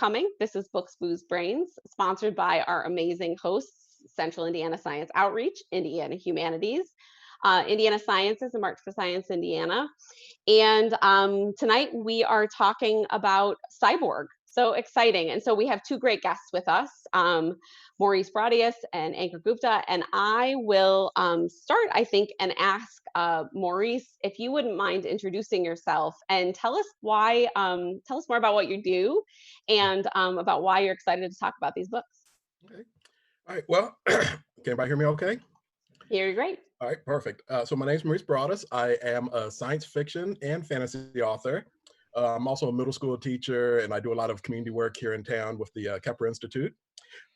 coming. This is Books, Booze, Brains, sponsored by our amazing hosts, Central Indiana Science Outreach, Indiana Humanities, Indiana Sciences, and March for Science Indiana. And tonight we are talking about Cyborg. So exciting. And so we have two great guests with us, Maurice Bradius and Ankur Gupta. And I will start, I think, and ask Maurice if you wouldn't mind introducing yourself and tell us why, tell us more about what you do and about why you're excited to talk about these books. Okay. All right. Well, can everybody hear me okay? You're great. All right. Perfect. So my name is Maurice Broadus. I am a science fiction and fantasy author. I'm also a middle school teacher, and I do a lot of community work here in town with the Kepler Institute.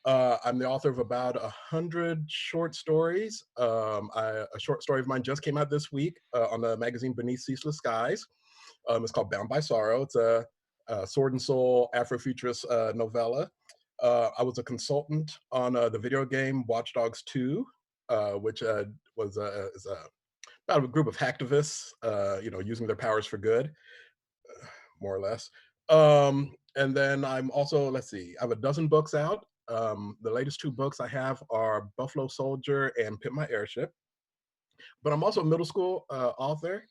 I'm the author of about 100 short stories. A short story of mine just came out this week on the magazine Beneath Ceaseless Skies. It's called Bound by Sorrow. It's a sword and soul Afrofuturist novella. I was a consultant on the video game Watch Dogs 2, which is about a group of hacktivists, using their powers for good, more or less. And then I'm also, let's see, I have a dozen books out. The latest two books I have are Buffalo Soldier and Pimp My Airship. But I'm also a middle school author.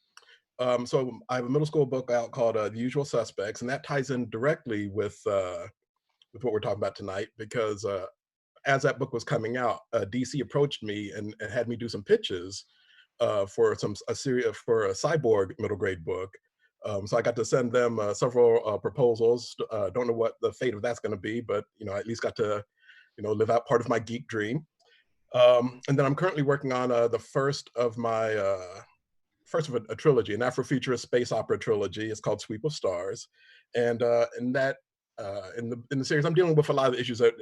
So I have a middle school book out called The Usual Suspects, and that ties in directly with what we're talking about tonight because as that book was coming out, DC approached me and had me do some pitches for a series for a cyborg middle grade book. So I got to send them several proposals. Don't know what the fate of that's going to be, but I at least got to live out part of my geek dream. And then I'm currently working on the first of a trilogy, an Afrofuturist space opera trilogy. It's called Sweep of Stars, and in the series, I'm dealing with a lot of issues that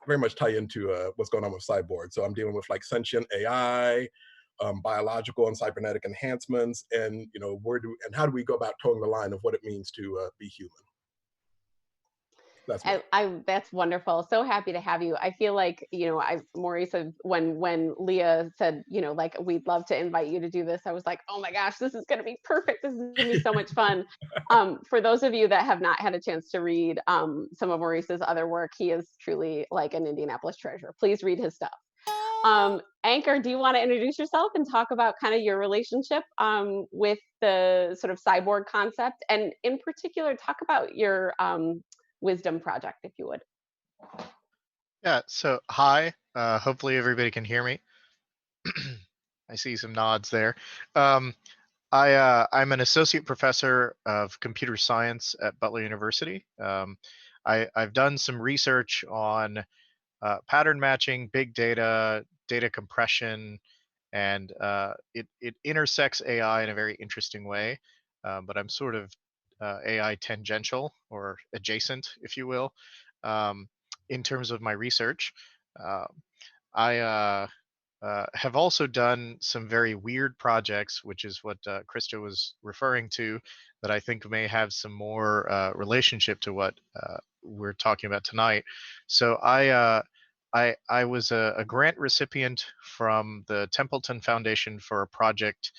very much tie into what's going on with Cyborg. So I'm dealing with like sentient AI, biological and cybernetic enhancements, and how do we go about towing the line of what it means to be human? That's me. That's wonderful. So happy to have you. I feel like, Maurice, when Leah said, like we'd love to invite you to do this, I was like, oh my gosh, this is going to be perfect. This is going to be so much fun. For those of you that have not had a chance to read some of Maurice's other work, he is truly like an Indianapolis treasure. Please read his stuff. Ankur, do you want to introduce yourself and talk about kind of your relationship with the sort of cyborg concept, and in particular, talk about your wisdom project, if you would. Yeah, so hi. Hopefully everybody can hear me. I see some nods there. Um, I'm an associate professor of computer science at Butler University. I've done some research on pattern matching, big data, data compression, and it intersects AI in a very interesting way. But I'm sort of AI tangential or adjacent, if you will, um, in terms of my research. Uh, I have also done some very weird projects, which is what Krista was referring to, that I think may have some more relationship to what we're talking about tonight. So I was a grant recipient from the Templeton Foundation for a project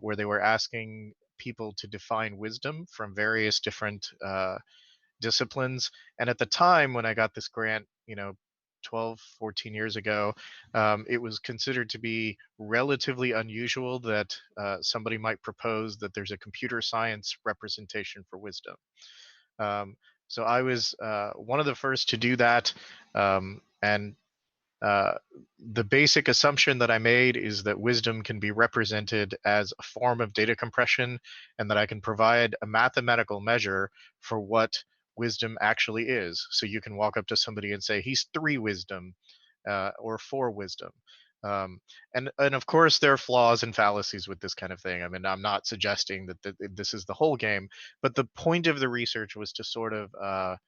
where they were asking people to define wisdom from various different disciplines. And at the time when I got this grant, 12, 14 years ago, it was considered to be relatively unusual that somebody might propose that there's a computer science representation for wisdom. Um, so I was one of the first to do that. And uh, the basic assumption that I made is that wisdom can be represented as a form of data compression, and that I can provide a mathematical measure for what wisdom actually is. So you can walk up to somebody and say, he's 3 wisdom or 4 wisdom. And of course, there are flaws and fallacies with this kind of thing. I mean, I'm not suggesting that this is the whole game, but the point of the research was to sort of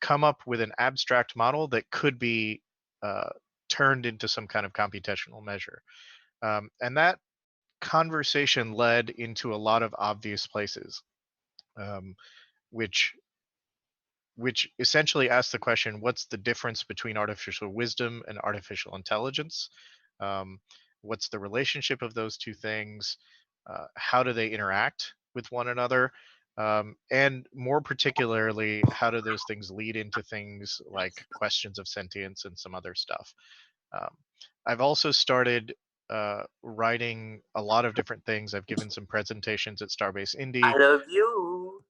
come up with an abstract model that could be uh, turned into some kind of computational measure. And that conversation led into a lot of obvious places, um, which essentially asks the question, what's the difference between artificial wisdom and artificial intelligence? Um, what's the relationship of those two things? How do they interact with one another? And more particularly, how do those things lead into things like questions of sentience and some other stuff? Um, I've also started writing a lot of different things. I've given some presentations at Starbase I Indy love you.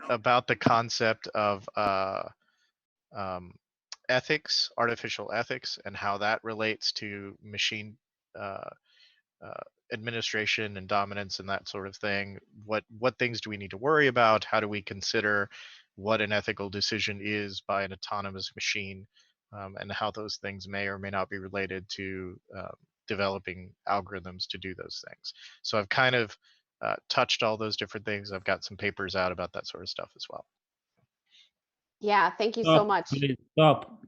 about the concept of um, ethics, artificial ethics, and how that relates to machine uh, uh, administration and dominance and that sort of thing. What things do we need to worry about? How do we consider what an ethical decision is by an autonomous machine, and how those things may or may not be related to developing algorithms to do those things. So I've kind of touched all those different things. I've got some papers out about that sort of stuff as well. Yeah, thank you so Stop, much. please, stop.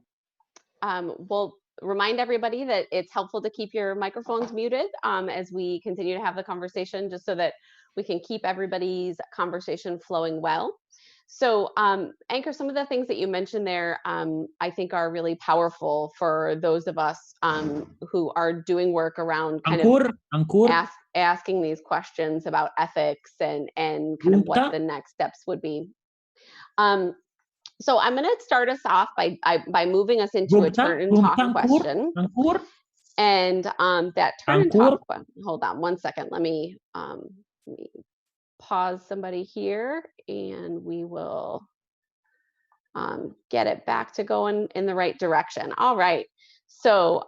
We'll remind everybody that it's helpful to keep your microphones muted as we continue to have the conversation, just so that we can keep everybody's conversation flowing well. So, Anchor, some of the things that you mentioned there, I think are really powerful for those of us who are doing work around kind of Ankur, asking these questions about ethics and kind of what Gupta? the next steps would be. So I'm going to start us off by moving us into a turn and talk question. Ankur, And that turn and Ankur. talk, hold on one second. Let me pause somebody here and we will get it back to going in the right direction. All right. So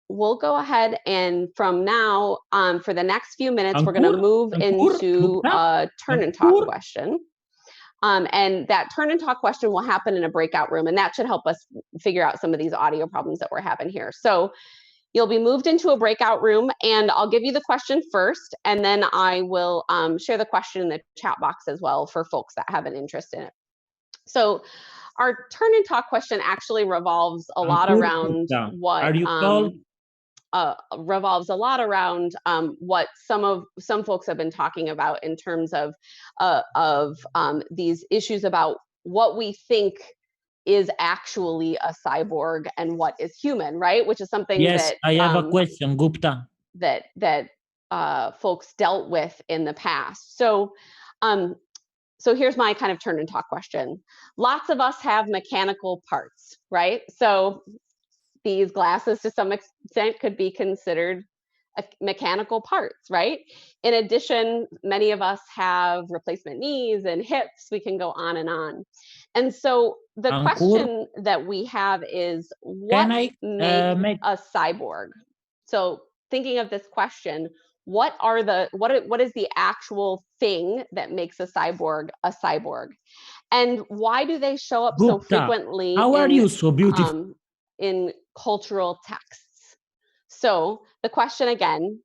we'll go ahead and from now for the next few minutes, we're going to move into a turn and talk question. And that turn and talk question will happen in a breakout room, and that should help us figure out some of these audio problems that we're having here. So you'll be moved into a breakout room, and I'll give you the question first, and then I will share the question in the chat box as well for folks that have an interest in it. So our turn and talk question actually revolves a lot around what are you called? Revolves a lot around what some folks have been talking about in terms of these issues about what we think is actually a cyborg and what is human, right? Which is something Yes, that I have a question, Gupta. that folks dealt with in the past. So so here's my kind of turn and talk question. Lots of us have mechanical parts, right? So these glasses to some extent could be considered mechanical parts, right? In addition, many of us have replacement knees and hips. We can go on and on. And so the question that we have is, what makes a cyborg? So thinking of this question, what is the actual thing that makes a cyborg a cyborg? And why do they show up so frequently? How are you so beautiful? In cultural texts. So the question again,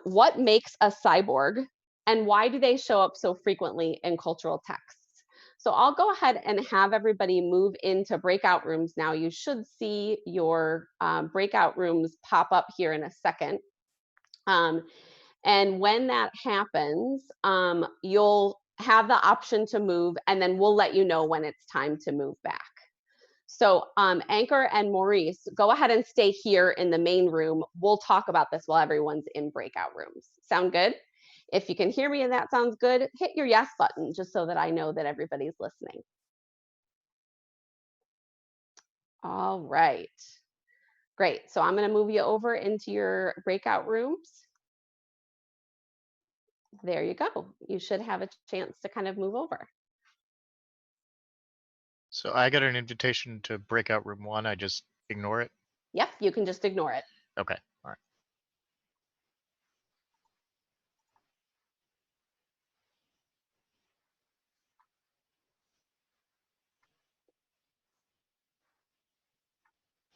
what makes a cyborg and why do they show up so frequently in cultural texts? So I'll go ahead and have everybody move into breakout rooms now. You should see your breakout rooms pop up here in a second. And when that happens, you'll have the option to move, and then we'll let you know when it's time to move back. So Anchor and Maurice, go ahead and stay here in the main room. We'll talk about this while everyone's in breakout rooms. Sound good? If you can hear me and that sounds good, hit your yes button just so that I know that everybody's listening. All right. Great. So I'm going to move you over into your breakout rooms. There you go. You should have a chance to kind of move over. So I got an invitation to breakout room 1. I just ignore it? Yep, you can just ignore it. Okay, all right.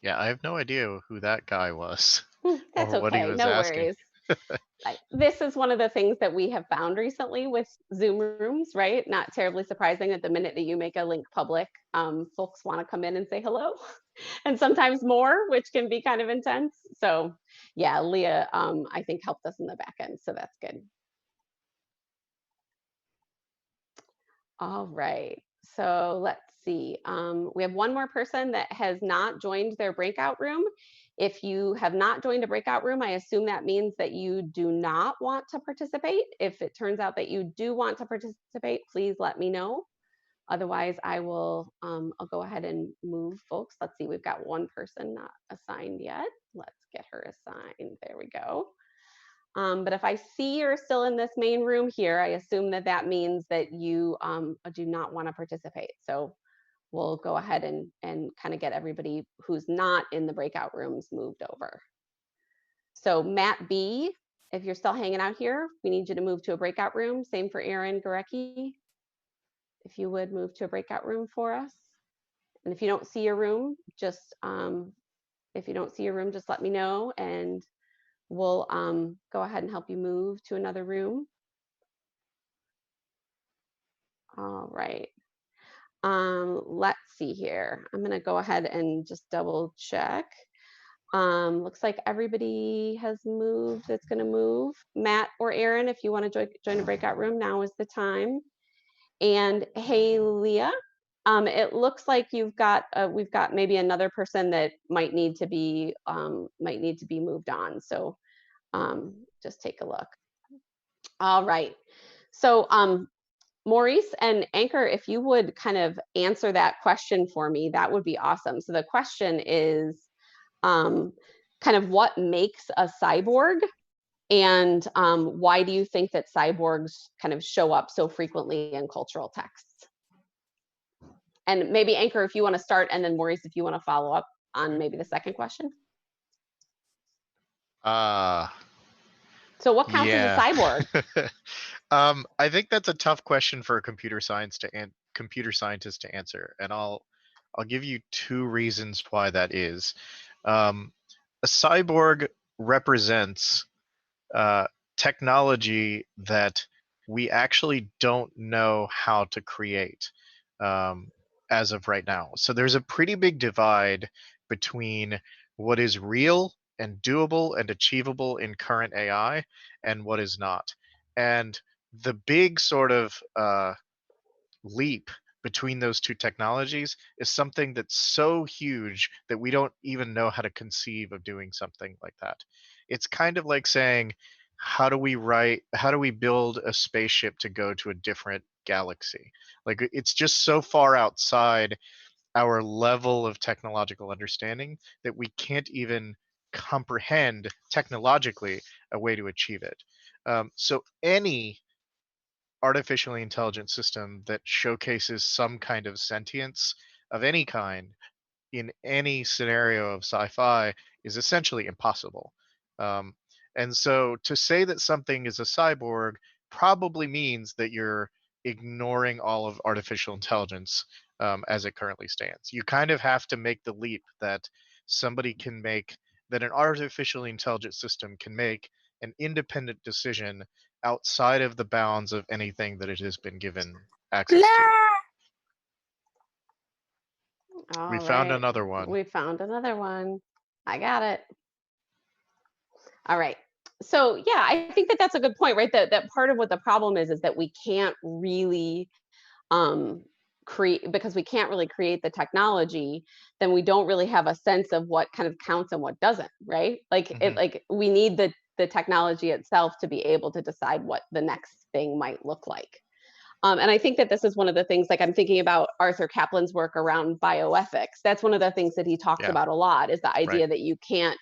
Yeah, I have no idea who that guy was. That's or what he okay, was no asking. worries. This is one of the things that we have found recently with Zoom rooms, right? Not terribly surprising that the minute that you make a link public, folks want to come in and say hello, and sometimes more, which can be kind of intense. So yeah, Leah, I think helped us in the back end, so that's good. All right, so let's see. We have one more person that has not joined their breakout room. If you have not joined a breakout room, I assume that means that you do not want to participate. If it turns out that you do want to participate, please let me know. Otherwise, I'll go ahead and move folks. Let's see, we've got one person not assigned yet. Let's get her assigned. There we go. But if I see you're still in this main room here, I assume that that means that you do not want to participate. So we'll go ahead and kind of get everybody who's not in the breakout rooms moved over. So Matt B, if you're still hanging out here, we need you to move to a breakout room. Same for Aaron Gorecki. If you would move to a breakout room for us. And if you don't see your room, just just let me know and we'll go ahead and help you move to another room. All right. Let's see here. I'm gonna go ahead and just double check. Looks like everybody has moved that's gonna move. Matt or Aaron, if you want to join a breakout room, now is the time. And hey, Leah, it looks like we've got maybe another person that might need to be moved on. So just take a look. All right. So Maurice and Anchor, if you would kind of answer that question for me, that would be awesome. So the question is kind of what makes a cyborg, and why do you think that cyborgs kind of show up so frequently in cultural texts? And maybe Anchor, if you want to start, and then Maurice, if you want to follow up on maybe the second question. So what counts as a cyborg? I think that's a tough question for a computer scientist to answer, and I'll give you two reasons why that is. A cyborg represents technology that we actually don't know how to create as of right now. So there's a pretty big divide between what is real and doable and achievable in current AI and what is not. And the big sort of leap between those two technologies is something that's so huge that we don't even know how to conceive of doing something like that. It's kind of like saying, how do we build a spaceship to go to a different galaxy? Like, it's just so far outside our level of technological understanding that we can't even comprehend technologically a way to achieve it. So any artificially intelligent system that showcases some kind of sentience of any kind in any scenario of sci-fi is essentially impossible. Um, and so to say that something is a cyborg probably means that you're ignoring all of artificial intelligence as it currently stands. You kind of have to make the leap that an artificially intelligent system can make an independent decision outside of the bounds of anything that it has been given access to. All We found right. another one. We found another one. I got it. All right. So yeah, I think that that's a good point, right? That part of what the problem is that we can't really create, because we can't really create the technology, then we don't really have a sense of what kind of counts and what doesn't, right? Like we need the technology itself to be able to decide what the next thing might look like. And I think that this is one of the things, like I'm thinking about Arthur Kaplan's work around bioethics. That's one of the things that he talks about a lot, is the idea that you can't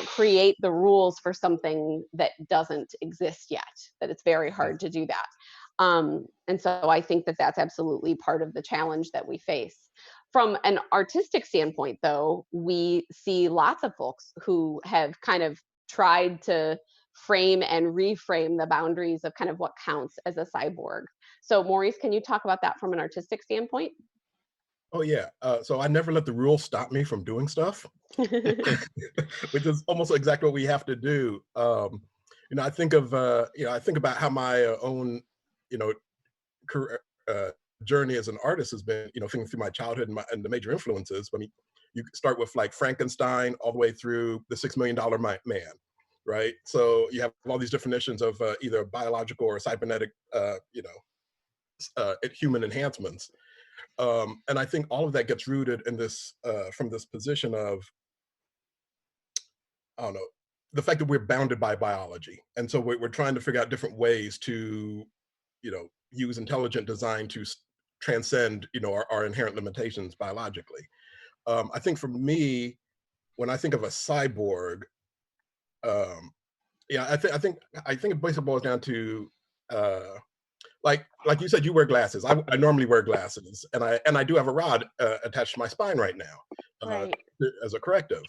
create the rules for something that doesn't exist yet, that it's very hard to do that. And so I think that that's absolutely part of the challenge that we face. From an artistic standpoint, though, we see lots of folks who have kind of tried to frame and reframe the boundaries of kind of what counts as a cyborg. So Maurice, can you talk about that from an artistic standpoint? Oh yeah. So I never let the rules stop me from doing stuff, which is almost exactly what we have to do. I think about how my own, career, journey as an artist has been, thinking through my childhood and the major influences. I mean, you start with like Frankenstein all the way through the $6 Million Man, right? So you have all these definitions of either biological or cybernetic, human enhancements. And I think all of that gets rooted in this, from this position of I don't know, the fact that we're bounded by biology. And so we're trying to figure out different ways to, use intelligent design to transcend, our inherent limitations biologically. I think for me, when I think of a cyborg, um, yeah, I think it basically boils down to, uh, like you said, you wear glasses. I normally wear glasses, and I do have a rod attached to my spine right now uh, Right. as a corrective.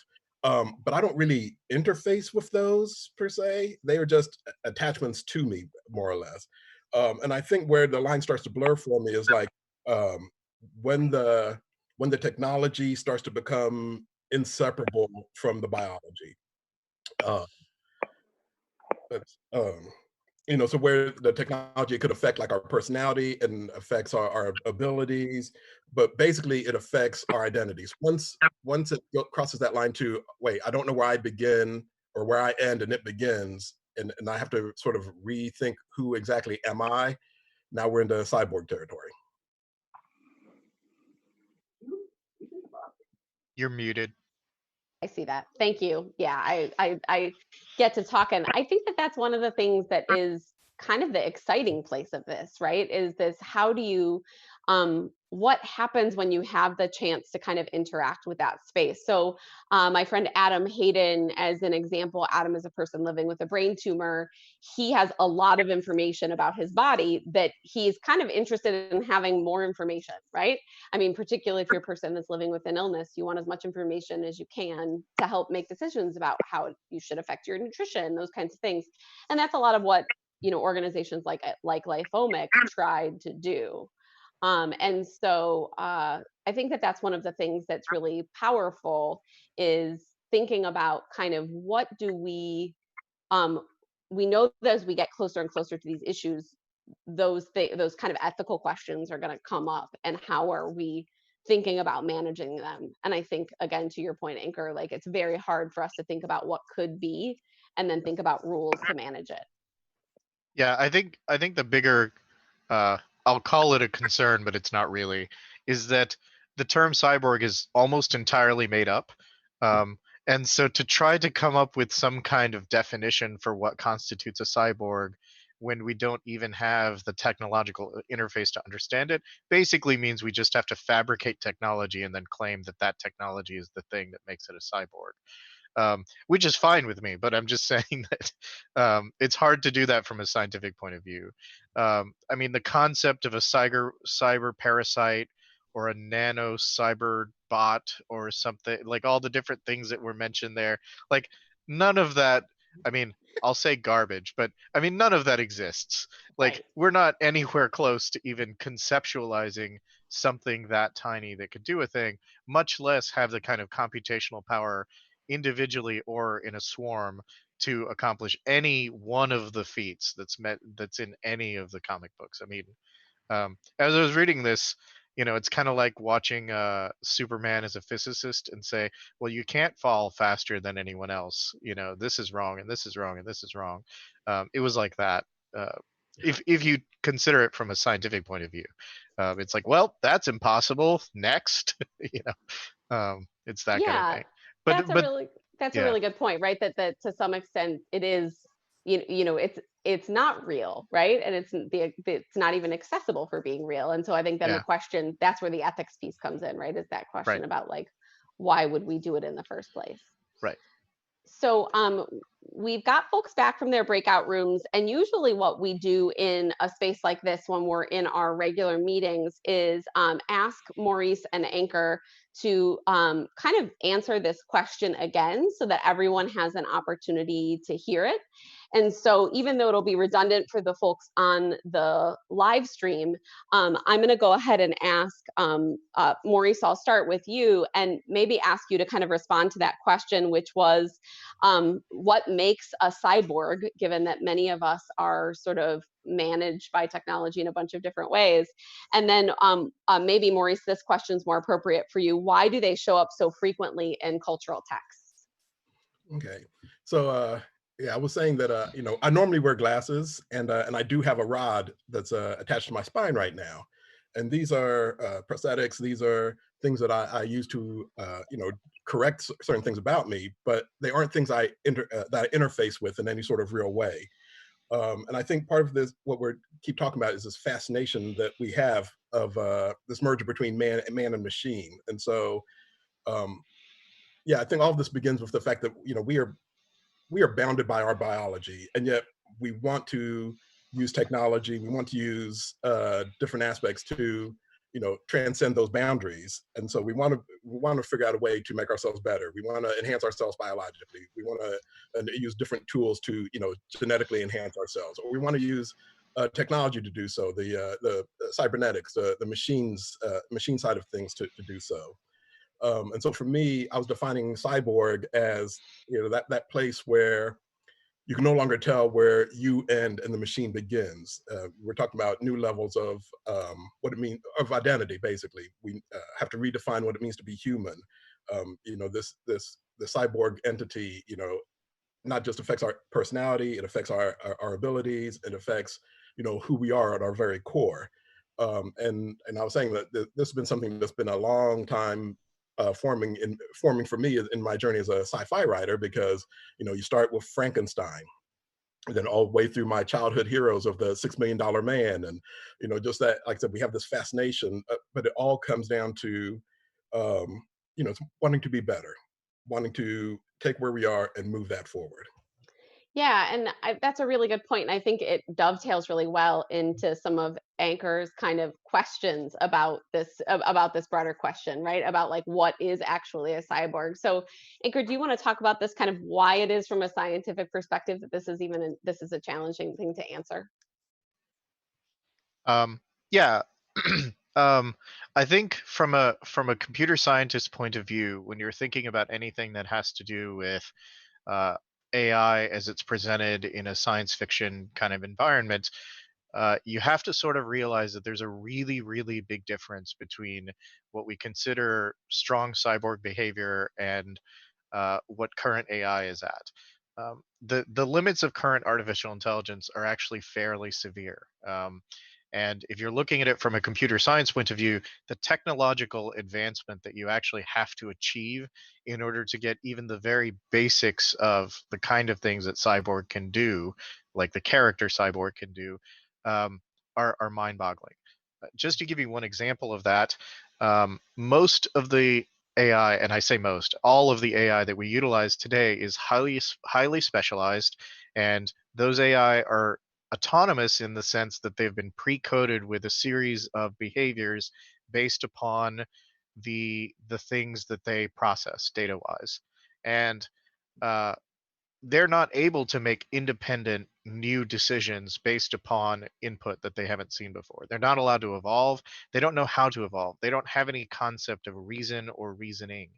But I don't really interface with those per se. They are just attachments to me, more or less. And I think where the line starts to blur for me is like um, when the when the technology starts to become inseparable from the biology. Uh, that's so where the technology could affect like our personality and affects our abilities, but basically it affects our identities. Once it crosses that line to wait, I don't know where I begin or where I end and it begins, and I have to sort of rethink who exactly am I. Now we're into cyborg territory. You're muted. I see that. Thank you. Yeah, I get to talk, and I think that that's one of the things that is kind of the exciting place of this, right? Is this how do you what happens when you have the chance to kind of interact with that space? So, my friend Adam Hayden, as an example, Adam is a person living with a brain tumor. He has a lot of information about his body that he's kind of interested in having more information, right? I mean, particularly if you're a person that's living with an illness, you want as much information as you can to help make decisions about how you should affect your nutrition, those kinds of things. And that's a lot of what organizations like Lifomic tried to do. And so I think that that's one of the things that's really powerful is thinking about kind of what do um, we know that as we get closer and closer to these issues, those kind of ethical questions are going to come up, and how are we thinking about managing them? And I think, again, to your point, Anchor, like it's very hard for us to think about what could be and then think about rules to manage it. Yeah, I think the bigger, uh, I'll call it a concern, but it's not really, is that the term cyborg is almost entirely made up. And so to try to come up with some kind of definition for what constitutes a cyborg when we don't even have the technological interface to understand it basically means we just have to fabricate technology and then claim that that technology is the thing that makes it a cyborg, which is fine with me. But I'm just saying that it's hard to do that from a scientific point of view. I mean, the concept of a cyber parasite or a nano cyber bot or something, like all the different things that were mentioned there, like none of that. I mean, I'll say garbage, but I mean, none of that exists. Like, Right. we're not anywhere close to even conceptualizing something that tiny that could do a thing, much less have the kind of computational power individually or in a swarm to accomplish any one of the feats that's in any of the comic books. I mean, as I was reading this, it's kind of like watching Superman as a physicist and say, well, you can't fall faster than anyone else. This is wrong, and this is wrong, and this is wrong. It was like that. Uh, if you consider it from a scientific point of view, it's like, well, that's impossible. Next, it's that kind of Yeah, thing. that's a But really that's a yeah, really good point, right? That to some extent it is, it's not real, right? And it's not even accessible for being real. And so I think then the yeah, question, that's where the ethics piece comes in, right? Is that right, question about like why would we do it in the first place? right. So we've got folks back from their breakout rooms, and usually what we do in a space like this when we're in our regular meetings is ask Maurice and Anchor to kind of answer this question again so that everyone has an opportunity to hear it. And so even though it'll be redundant for the folks on the live stream, I'm going to go ahead and ask Maurice, I'll start with you and maybe ask you to kind of respond to that question, which was what makes a cyborg, given that many of us are sort of managed by technology in a bunch of different ways. And then maybe, Maurice, this question is more appropriate for you. Why do they show up so frequently in cultural texts? Okay, so yeah, I was saying that I normally wear glasses, and I do have a rod that's attached to my spine right now, and these are prosthetics. These are things that I use to, correct certain things about me, but they aren't things that I interface with in any sort of real way. And I think part of this, what we're keep talking about, is this fascination that we have of this merger between man and machine. And so, um, yeah, I think all of this begins with the fact that we are bounded by our biology, and yet we want to use technology. We want to use different aspects to, transcend those boundaries. And so we want to figure out a way to make ourselves better. We want to enhance ourselves biologically. We want to use different tools to, genetically enhance ourselves, or we want to use technology to do so. The cybernetics, the machine side of things to do so. And so for me, I was defining cyborg as, that place where you can no longer tell where you end and the machine begins. We're talking about new levels of what it means, of identity. Basically, we have to redefine what it means to be human. The cyborg entity, not just affects our personality, it affects our abilities, it affects, who we are at our very core. And I was saying that this has been something that's been a long time forming for me in my journey as a sci-fi writer, because you start with Frankenstein, and then all the way through my childhood heroes of the $6 Million Man, and just that, like I said, we have this fascination, but it all comes down to um, wanting to be better, wanting to take where we are and move that forward. Yeah, and that's a really good point. And I think it dovetails really well into some of Anchor's kind of questions about this broader question, right? About like what is actually a cyborg. So, Anchor, do you want to talk about this kind of why it is from a scientific perspective that this is a challenging thing to answer? Yeah. um, I think from a computer scientist point of view, when you're thinking about anything that has to do with uh, AI as it's presented in a science fiction kind of environment, you have to sort of realize that there's a really, really big difference between what we consider strong cyborg behavior and what current AI is at. The limits of current artificial intelligence are actually fairly severe. And if you're looking at it from a computer science point of view, the technological advancement that you actually have to achieve in order to get even the very basics of the kind of things that Cyborg can do, like the character Cyborg can do, um, are mind-boggling. Just to give you one example of that, most of the AI, and I say most, all of the AI that we utilize today is highly specialized, and those AI are autonomous in the sense that they've been pre-coded with a series of behaviors based upon the things that they process data-wise, and uh, they're not able to make independent new decisions based upon input that they haven't seen before. They're not allowed to evolve. They don't know how to evolve. They don't have any concept of reason or reasoning.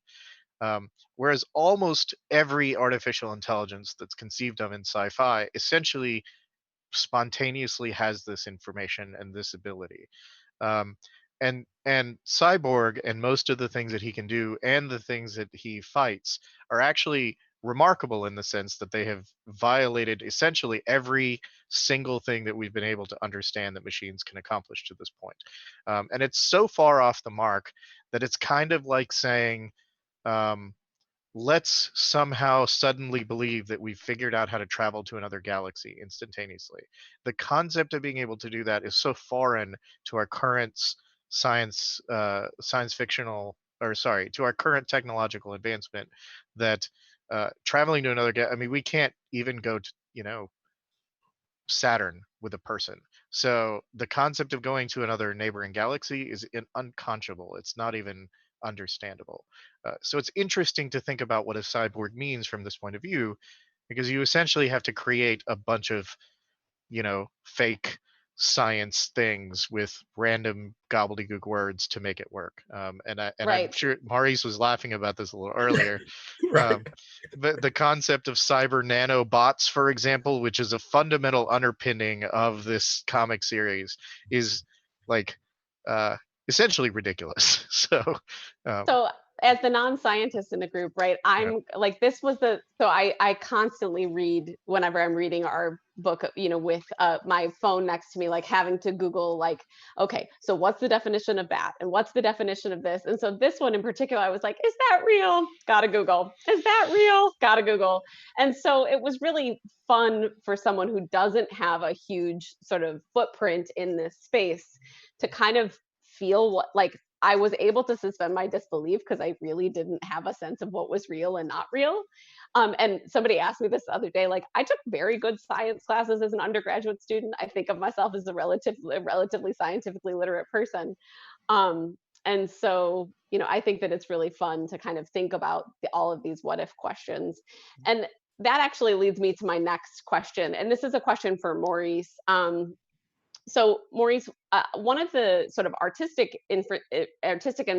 Whereas almost every artificial intelligence that's conceived of in sci-fi essentially spontaneously has this information and this ability. Um, and Cyborg and most of the things that he can do and the things that he fights are actually remarkable in the sense that they have violated essentially every single thing that we've been able to understand that machines can accomplish to this point. And it's so far off the mark that it's kind of like saying, um, let's somehow suddenly believe that we've figured out how to travel to another galaxy instantaneously. The concept of being able to do that is so foreign to our current science fictional, or sorry, to our current technological advancement, that traveling to another I mean, we can't even go to, Saturn with a person. So the concept of going to another neighboring galaxy is unconscionable. It's not even understandable. So it's interesting to think about what a cyborg means from this point of view, because you essentially have to create a bunch of, fake science things with random gobbledygook words to make it work. And I'm Right. sure Maurice was laughing about this a little earlier. Right. Um, the concept of cyber nanobots, for example, which is a fundamental underpinning of this comic series, is like uh, essentially ridiculous. So, um, So as the non-scientist in the group, right? Yeah. I'm like, this was so I constantly read whenever I'm reading our book, with my phone next to me, like having to Google, like, okay, so what's the definition of that? And what's the definition of this? And so this one in particular, I was like, is that real? Gotta Google. Is that real? Gotta Google. And so it was really fun for someone who doesn't have a huge sort of footprint in this space to kind of feel what, like, I was able to suspend my disbelief because I really didn't have a sense of what was real and not real. And somebody asked me this the other day, like, I took very good science classes as an undergraduate student. I think of myself as a relatively scientifically literate person. Um, and so, I think that it's really fun to kind of think about all of these what if questions. And that actually leads me to my next question. And this is a question for Maurice. So Maurice, one of the sort of artistic and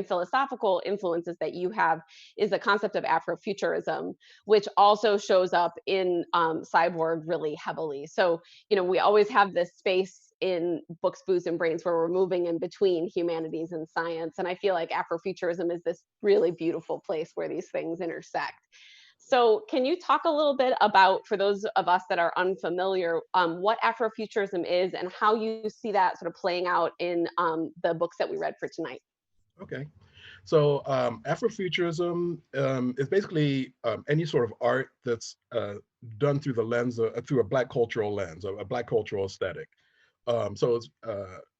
philosophical influences that you have is the concept of Afrofuturism, which also shows up in Cyborg really heavily. So, we always have this space in Books, Booze, and Brains where we're moving in between humanities and science. And I feel like Afrofuturism is this really beautiful place where these things intersect. So can you talk a little bit about, for those of us that are unfamiliar, what Afrofuturism is and how you see that sort of playing out in the books that we read for tonight? Okay. So Afrofuturism is basically any sort of art that's done through the lens through a Black cultural lens, a Black cultural aesthetic. So it's,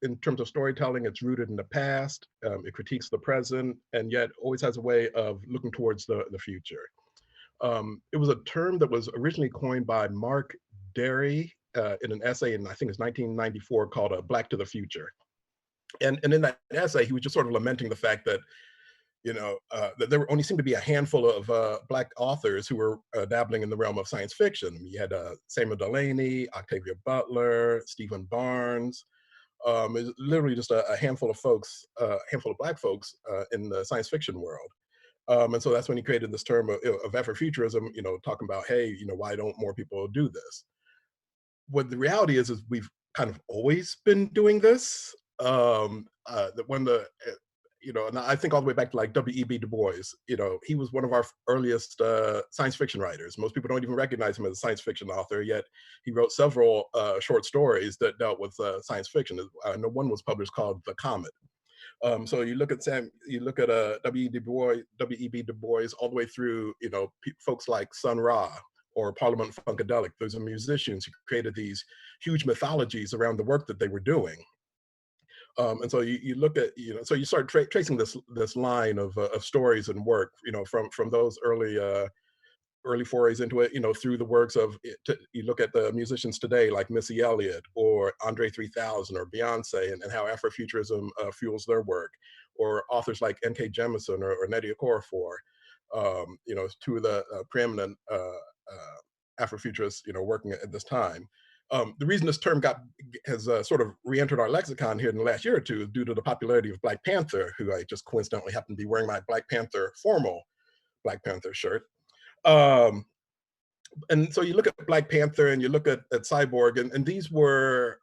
in terms of storytelling, it's rooted in the past, it critiques the present, and yet always has a way of looking towards the future. It was a term that was originally coined by Mark Derry in an essay in, I think it's 1994, called Black to the Future. And in that essay, he was just sort of lamenting the fact that, that there only seemed to be a handful of Black authors who were dabbling in the realm of science fiction. You had Samuel Delany, Octavia Butler, Stephen Barnes. It's literally just a handful of folks, a handful of Black folks in the science fiction world. And so that's when he created this term of Afrofuturism, talking about, hey, why don't more people do this? What the reality is we've kind of always been doing this. That when and I think all the way back to like W.E.B. Du Bois, he was one of our earliest science fiction writers. Most people don't even recognize him as a science fiction author, yet he wrote several short stories that dealt with science fiction. I know one was published called The Comet. So you look at W.E.B. Du Bois, all the way through, folks like Sun Ra or Parliament Funkadelic. Those are musicians who created these huge mythologies around the work that they were doing. And so you look at, so you start tracing this line of stories and work, from those early forays into it, through the works of, you look at the musicians today like Missy Elliott or Andre 3000 or Beyonce, and how Afrofuturism fuels their work, or authors like N.K. Jemisin or Nnedi Okorafor, two of the preeminent Afrofuturists, working at this time. The reason this term has sort of re-entered our lexicon here in the last year or two is due to the popularity of Black Panther, who I just coincidentally happen to be wearing my Black Panther formal Black Panther shirt. And so you look at Black Panther and you look at Cyborg, and these are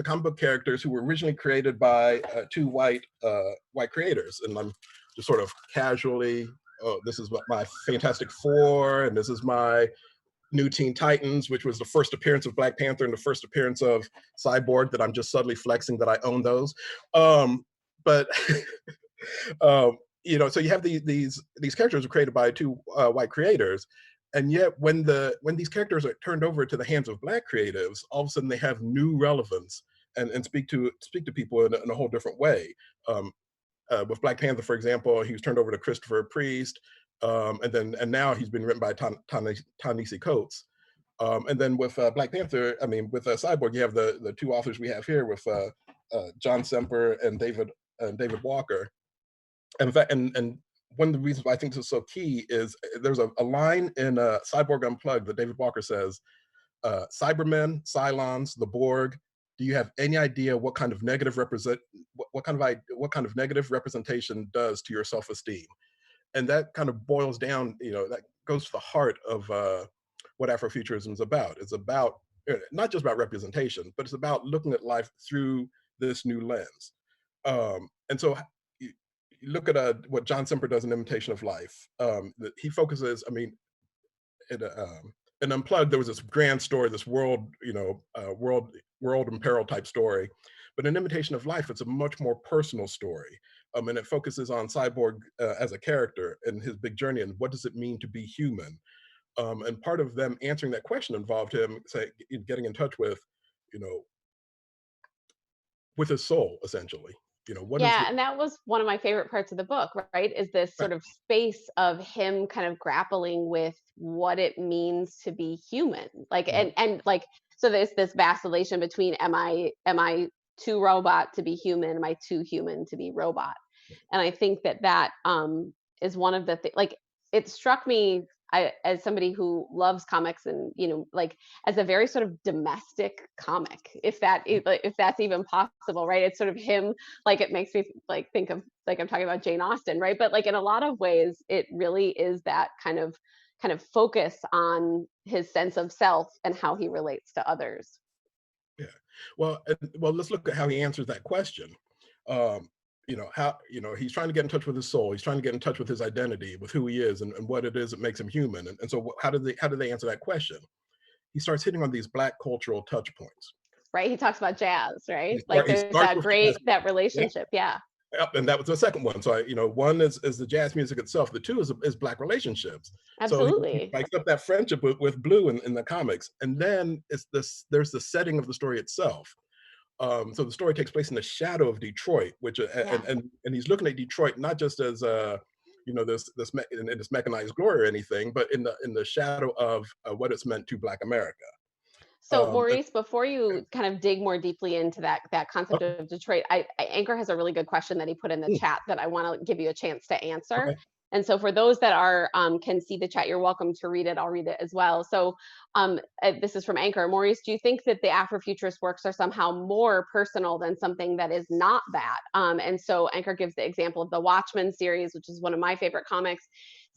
comic book characters who were originally created by two white creators. And I'm just sort of casually, oh, this is what my Fantastic Four, and this is my New Teen Titans, which was the first appearance of Black Panther and the first appearance of Cyborg, that I'm just subtly flexing that I own those. But so you have these characters were created by two white creators, and yet when these characters are turned over to the hands of Black creatives, all of a sudden they have new relevance and speak to people in a whole different way. With Black Panther, for example, he was turned over to Christopher Priest, and now he's been written by Ta-Nehisi Coates. And then with Black Panther, with Cyborg, you have the two authors we have here with John Semper and David Walker. In fact, and one of the reasons why I think this is so key is there's a line in Cyborg Unplugged that David Walker says, Cybermen, Cylons, the Borg, do you have any idea what kind of negative negative representation does to your self-esteem? And that kind of boils down, that goes to the heart of what Afrofuturism is about. It's about not just about representation, but it's about looking at life through this new lens. And so look at what John Semper does in Imitation of Life. He focuses, I mean, in Unplugged, there was this grand story, this world, world in peril type story. But in Imitation of Life, it's a much more personal story. And it focuses on Cyborg as a character and his big journey and what does it mean to be human. And part of them answering that question involved him getting in touch with, you know, with his soul, essentially. What is Yeah, the and that was one of my favorite parts of the book, right? Is this right, sort of space of him kind of grappling with what it means to be human. Like mhm, and like so there's this vacillation between am I too robot to be human? Am I too human to be robot? And I think that is one of the like it struck me as somebody who loves comics and like as a very sort of domestic comic, if that's even possible, right? It's sort of him, like it makes me like think of like I'm talking about Jane Austen, right? But like in a lot of ways, it really is that kind of focus on his sense of self and how he relates to others. yeah. Well, let's look at how he answers that question. Um, how he's trying to get in touch with his soul. He's trying to get in touch with his identity, with who he is, and what it is that makes him human. And so, how do they answer that question? He starts hitting on these Black cultural touch points. Right? He talks about jazz, right? He, Like he there's starts that with jazz. great that Yep, relationship. Yeah, yep, and that was the second one. So, one is the jazz music itself. The two is Black relationships. So he absolutely. spikes up that friendship with Blue in the comics, and then there's the setting of the story itself. So the story takes place in the shadow of Detroit, which Yeah. and he's looking at Detroit not just as in its mechanized glory or anything, but in the shadow of what it's meant to Black America. So And, Maurice, before you kind of dig more deeply into that concept okay, of Detroit, Anchor has a really good question that he put in the mm, chat that I want to give you a chance to answer. okay. And so for those that are can see the chat, you're welcome to read it. I'll read it as well. So this is from Anchor. Maurice, do you think that the Afrofuturist works are somehow more personal than something that is not that? And so Anchor gives the example of the Watchmen series, which is one of my favorite comics,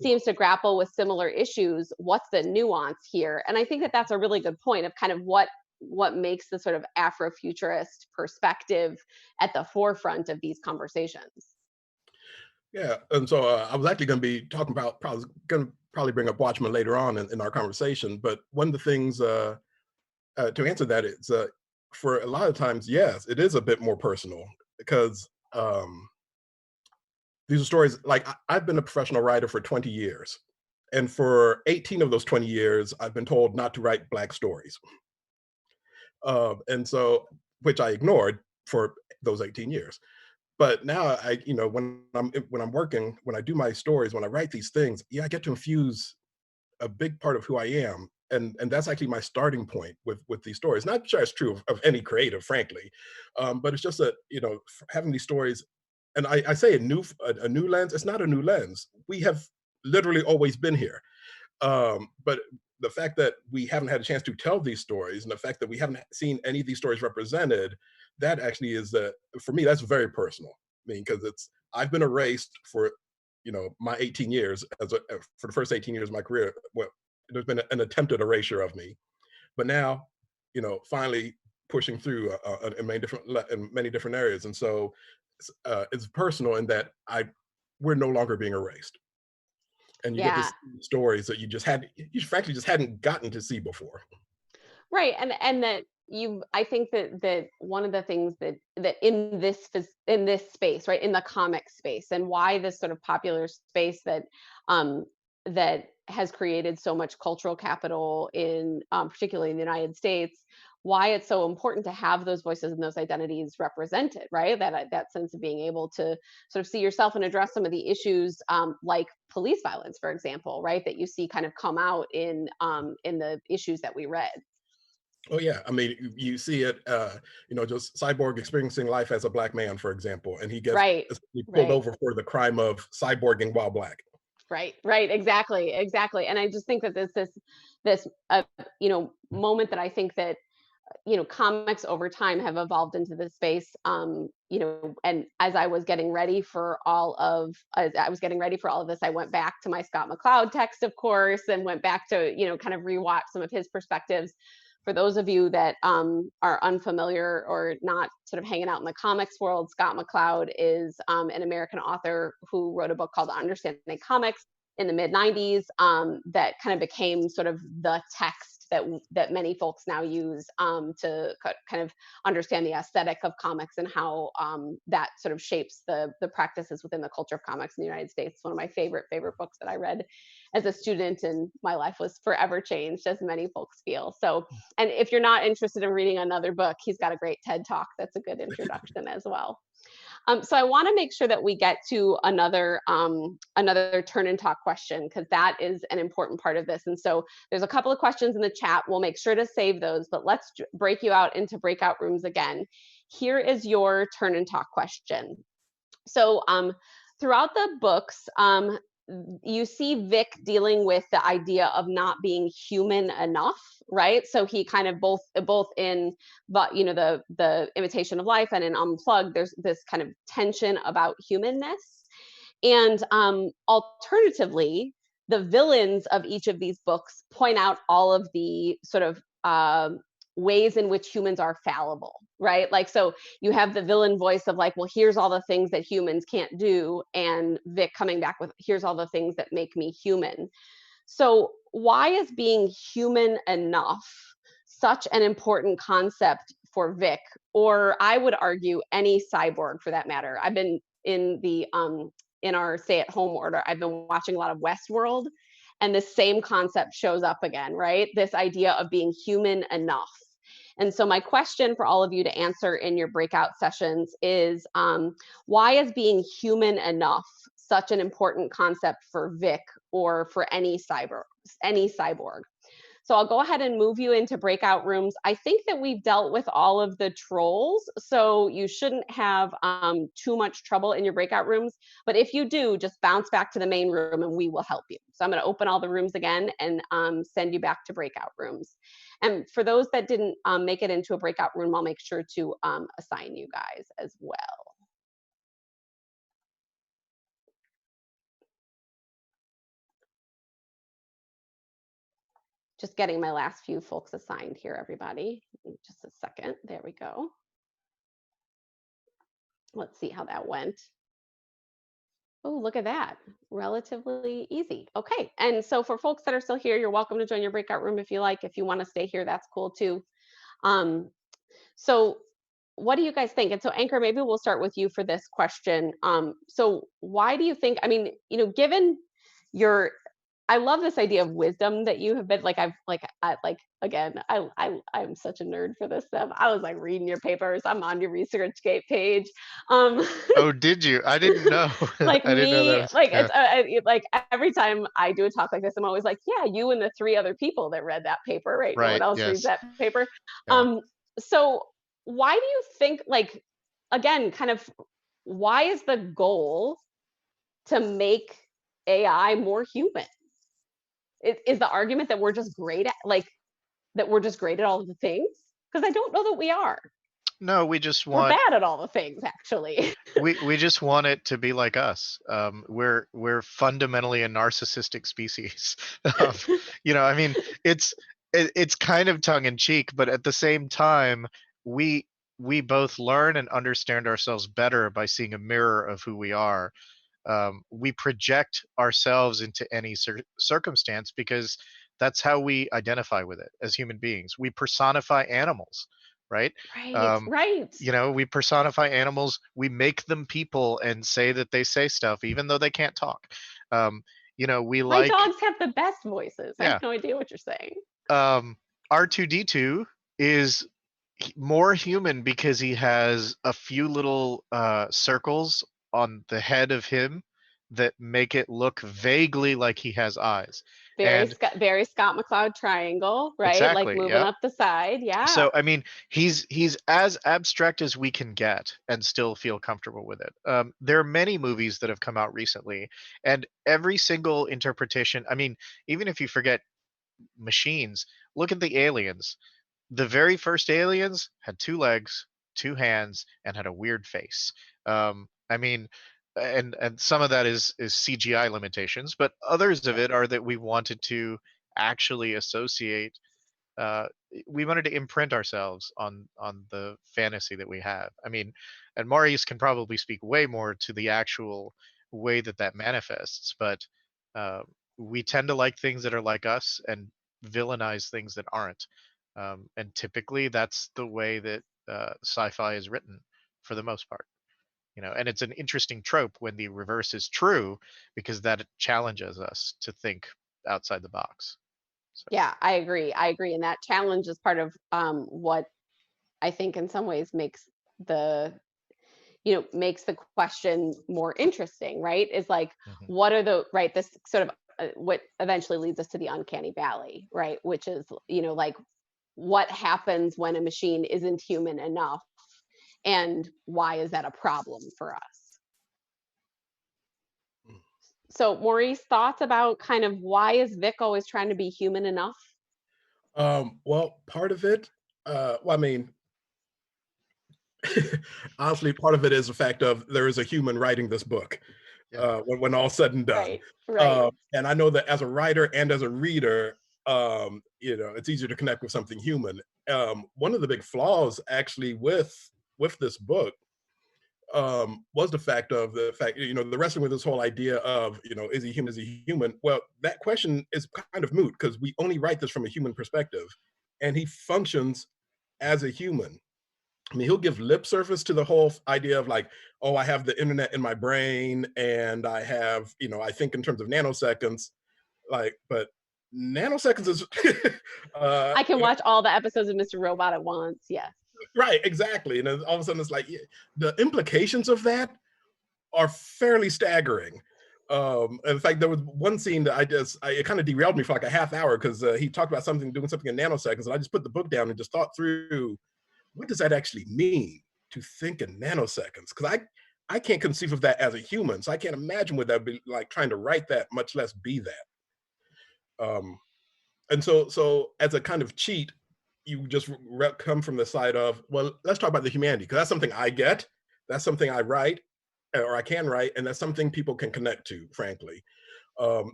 seems to grapple with similar issues. What's the nuance here? And I think that that's a really good point of kind of what makes the sort of Afrofuturist perspective at the forefront of these conversations. Yeah, and so I was actually going to be talking about probably bring up Watchmen later on in our conversation. But one of the things to answer that is for a lot of times, yes, it is a bit more personal because these are stories like I've been a professional writer for 20 years. And for 18 of those 20 years, I've been told not to write Black stories. And so, which I ignored for those 18 years. But now when I'm working, when I do my stories, when I write these things, yeah, I get to infuse a big part of who I am. And that's actually my starting point with these stories. Not sure it's true of any creative, frankly, but it's just that having these stories, and I say a new lens. It's not a new lens. We have literally always been here. But the fact that we haven't had a chance to tell these stories, and the fact that we haven't seen any of these stories represented, that actually is for me that's very personal. I mean, because it's I've been erased for my 18 years for the first 18 years of my career. Well, there's been an attempted erasure of me, but now finally pushing through in many different areas, and so it's personal in that we're no longer being erased, and you get to Yeah. see stories that you frankly just hadn't gotten to see before. Right. And that I think that one of the things that in this space, right, in the comic space, and why this sort of popular space um that has created so much cultural capital in particularly in the United States, why it's so important to have those voices and those identities represented, right? That sense of being able to sort of see yourself and address some of the issues, like police violence, for example, right, that you see kind of come out in the issues that we read. Oh yeah, I mean, you see it, just Cyborg experiencing life as a Black man, for example, and he gets Right, essentially pulled right, over for the crime of cyborging while Black. right, exactly, exactly. And I just think that this moment that I think that comics over time have evolved into this space. And as I was getting ready for all of this, I went back to my Scott McCloud text, of course, and went back to kind of rewatch some of his perspectives. for those of you that are unfamiliar or not sort of hanging out in the comics world, Scott McCloud is an American author who wrote a book called Understanding Comics in the mid 90s that kind of became sort of the text that many folks now use to kind of understand the aesthetic of comics and how that sort of shapes the practices within the culture of comics in the United States. One of my favorite books that I read as a student, and my life was forever changed, as many folks feel. So, and if you're not interested in reading another book, he's got a great TED Talk that's a good introduction as well. So I want to make sure that we get to another turn and talk question, because that is an important part of this. And so there's a couple of questions in the chat. We'll make sure to save those, but let's break you out into breakout rooms again. Here is your turn and talk question. So throughout the books, you see Vic dealing with the idea of not being human enough, right? So he kind of both in, but the Imitation of Life and in Unplugged, there's this kind of tension about humanness. And alternatively, the villains of each of these books point out all of the sort of ways in which humans are fallible, right? Like, so you have the villain voice of like, well, here's all the things that humans can't do, and Vic coming back with, here's all the things that make me human. So why is being human enough such an important concept for Vic, or I would argue any cyborg for that matter? I've been in our stay-at-home order, I've been watching a lot of Westworld, and the same concept shows up again, right? This idea of being human enough. And so my question for all of you to answer in your breakout sessions is, why is being human enough such an important concept for Vic or for any cyborg? So I'll go ahead and move you into breakout rooms. I think that we've dealt with all of the trolls, so you shouldn't have too much trouble in your breakout rooms. But if you do, just bounce back to the main room and we will help you. So I'm going to open all the rooms again and send you back to breakout rooms. And for those that didn't make it into a breakout room, I'll make sure to assign you guys as well. Just getting my last few folks assigned here, everybody. Just a second. There we go. Let's see how that went. Oh, look at that. Relatively easy. Okay. And so for folks that are still here, you're welcome to join your breakout room if you like. If you want to stay here, that's cool too. So what do you guys think? And so Anchor, maybe we'll start with you for this question. So why do you think, I mean, given your, I love this idea of wisdom that you have been like, again, I'm such a nerd for this stuff. I was like reading your papers. I'm on your ResearchGate page. Oh, did you? I didn't know. Like I didn't know that me, was, like yeah. it's like every time I do a talk like this, I'm always like, yeah, you and the 3 other people that read that paper, right? No one Right. else reads Yes. that paper. Yeah. So why do you think, like, again, kind of, why is the goal to make AI more human? Is the argument that we're just great at, like, that we're just great at all of the things? Because I don't know that we are. No, we just We're want bad at all the things, actually. we just want it to be like us. We're fundamentally a narcissistic species. I mean, it's kind of tongue in cheek, but at the same time, we we both learn and understand ourselves better by seeing a mirror of who we are. We project ourselves into any circumstance because that's how we identify with it as human beings. We personify animals, right? Right, Um, right. we personify animals. We make them people and say that they say stuff, even though they can't talk. We My like, dogs have the best voices. I have yeah. no idea what you're saying. R2D2 is more human because he has a few little circles on the head of him that make it look vaguely like he has eyes. And Very Scott McCloud triangle, right? Like exactly, moving yep. up the side. Yeah. So I mean, he's as abstract as we can get and still feel comfortable with it. There are many movies that have come out recently, and every single interpretation. I mean, even if you forget machines, look at the aliens. The very first aliens had 2 legs, 2 hands, and had a weird face. I mean, and some of that is CGI limitations, but others of it are that we wanted to actually associate we wanted to imprint ourselves on the fantasy that we have. I mean, and Maurice can probably speak way more to the actual way that that manifests, but uh, we tend to like things that are like us and villainize things that aren't. And typically, that's the way that sci-fi is written for the most part. And it's an interesting trope when the reverse is true because that challenges us to think outside the box. So, Yeah, I agree. I agree. And that challenge is part of what I think in some ways the makes the question more interesting, right? Is like, mhm. what are the right? This sort of what eventually leads us to the uncanny valley, right? Which is, like what happens when a machine isn't human enough, and why is that a problem for us? So, Maurice, thoughts about kind of why is Vic always trying to be human enough? Well, part of it, well, I mean, honestly, part of it is the fact of there is a human writing this book. Yeah. When all's said and done, Right, right. and I know that as a writer and as a reader, it's easier to connect with something human. One of the big flaws, actually, with this book, was the wrestling with this whole idea of, is he human? Is he human? Well, that question is kind of moot because we only write this from a human perspective, and he functions as a human. I mean, he'll give lip service to the whole idea of like, oh, I have the internet in my brain and I have, I think in terms of nanoseconds, like, but nanoseconds is, uh, I can watch all the episodes of Mr. Robot at once. Yes. right, exactly. And then all of a sudden it's like, yeah, the implications of that are fairly staggering. In fact, there was one scene that it kind of derailed me for like a half hour because he talked about doing something in nanoseconds, and I just put the book down and just thought through what does that actually mean to think in nanoseconds? Because I can't conceive of that as a human, so I can't imagine what that would be like trying to write that, much less be that. And so as a kind of cheat, you just come from the side of, well, let's talk about the humanity, because that's something I get, that's something I write, or I can write, and that's something people can connect to, frankly.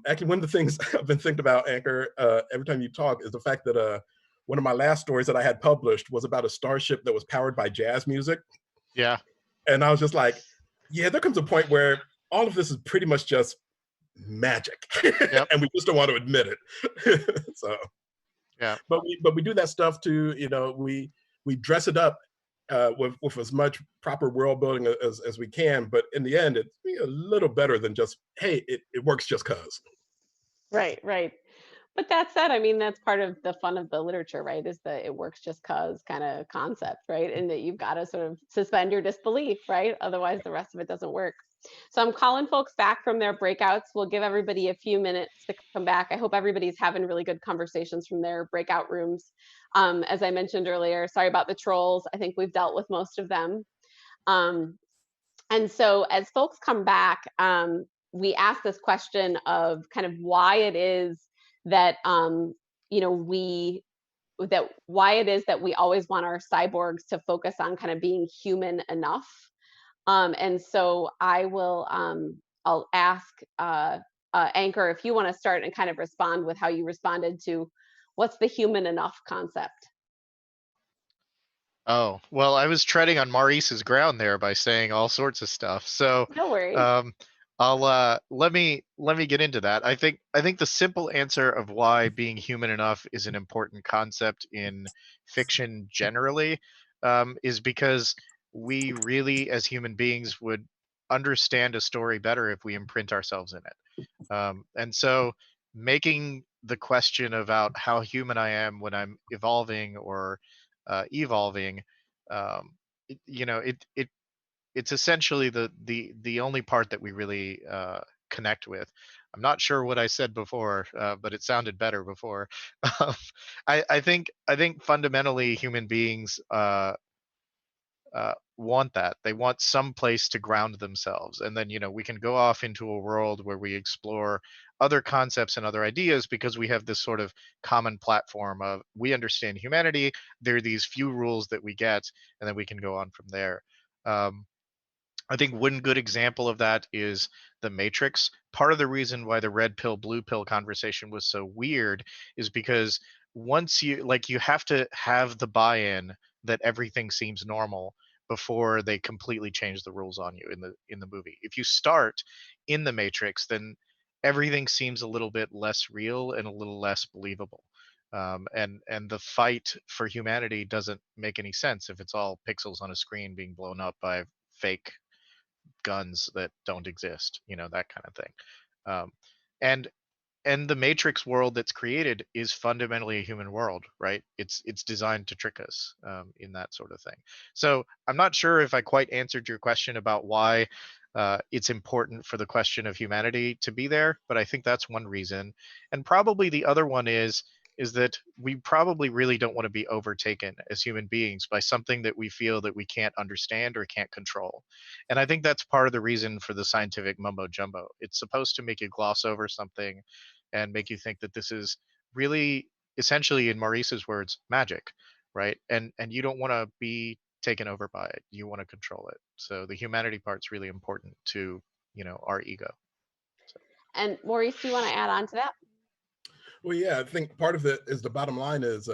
Actually, one of the things I've been thinking about, Anchor, every time you talk, is the fact that one of my last stories that I had published was about a starship that was powered by jazz music. Yeah. And I was just like, yeah, there comes a point where all of this is pretty much just magic. Yep. And we just don't want to admit it. So, Yeah. but we do that stuff too. We dress it up with as much proper world building as we can. But in the end, it's a little better than just, hey, it works just cause. Right, right. But that said, I mean, that's part of the fun of the literature, right? Is that it works just cause kind of concept, right? And that you've got to sort of suspend your disbelief, right? Otherwise, the rest of it doesn't work. So I'm calling folks back from their breakouts. We'll give everybody a few minutes to come back. I hope everybody's having really good conversations from their breakout rooms. As I mentioned earlier, sorry about the trolls. I think we've dealt with most of them. Um, and so as folks come back, we ask this question of kind of why it is that we that why it is that we always want our cyborgs to focus on kind of being human enough. And so I'll ask Anchor if you want to start and kind of respond with how you responded to what's the human enough concept. Oh, well, I was treading on Maurice's ground there by saying all sorts of stuff. So, No worries. um, I'll let me get into that. I think the simple answer of why being human enough is an important concept in fiction generally is because we really, as human beings, would understand a story better if we imprint ourselves in it. And so, making the question about how human I am when I'm evolving or evolving, it's essentially the only part that we really connect with. I'm not sure what I said before, but it sounded better before. Um, I think fundamentally human beings want that. They want some place to ground themselves. And then, we can go off into a world where we explore other concepts and other ideas because we have this sort of common platform of we understand humanity. There are these few rules that we get, and then we can go on from there. Um, I think one good example of that is the Matrix. Part of the reason why the red pill, blue pill conversation was so weird is because once you have to have the buy-in that everything seems normal before they completely change the rules on you in the movie. If you start in the Matrix, then everything seems a little bit less real and a little less believable. And the fight for humanity doesn't make any sense if it's all pixels on a screen being blown up by fake guns that don't exist, that kind of thing. Um, and and the Matrix world that's created is fundamentally a human world, right? It's designed to trick us, in that sort of thing. So I'm not sure if I quite answered your question about why it's important for the question of humanity to be there, but I think that's one reason. And probably the other one is that we probably really don't want to be overtaken as human beings by something that we feel that we can't understand or can't control. And I think that's part of the reason for the scientific mumbo jumbo. It's supposed to make you gloss over something and make you think that this is really, essentially, in Maurice's words, magic, right? And you don't want to be taken over by it. You want to control it. So the humanity part's really important to, our ego. So. And Maurice, do you want to add on to that? Well, yeah, I think part of it is the bottom line is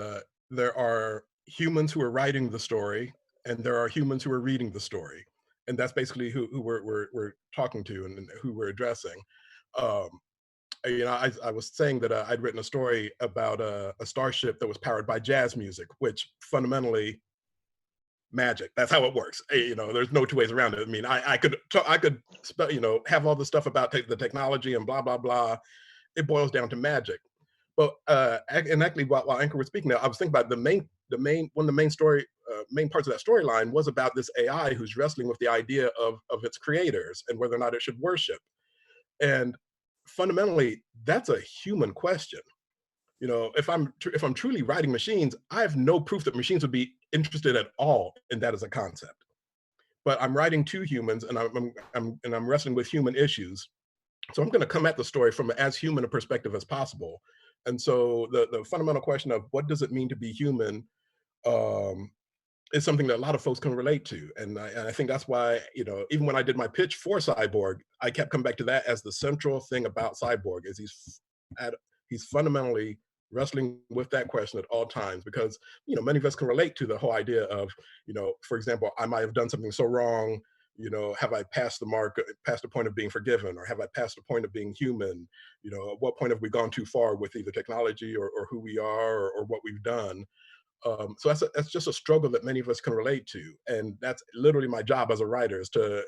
there are humans who are writing the story, and there are humans who are reading the story, and that's basically who we're talking to and who we're addressing. Um, I was saying that I'd written a story about a starship that was powered by jazz music, which fundamentally magic. That's how it works. There's no two ways around it. I mean, I could have all the stuff about the technology and blah blah blah. It boils down to magic. Well, and actually, while Anchor was speaking, I was thinking about one of the main parts of that storyline was about this AI who's wrestling with the idea of its creators and whether or not it should worship. And fundamentally, that's a human question. If I'm truly writing machines, I have no proof that machines would be interested at all in that as a concept. But I'm writing to humans, and I'm wrestling with human issues. So I'm going to come at the story from as human a perspective as possible. And so the fundamental question of what does it mean to be human um, is something that a lot of folks can relate to. And I think that's why, even when I did my pitch for Cyborg, I kept coming back to that as the central thing about Cyborg is he's fundamentally wrestling with that question at all times because, many of us can relate to the whole idea of, for example, I might have done something so wrong, have I passed the mark, past the point of being forgiven, or have I passed the point of being human? At what point have we gone too far with either technology or who we are or what we've done? So that's just a struggle that many of us can relate to, and that's literally my job as a writer is to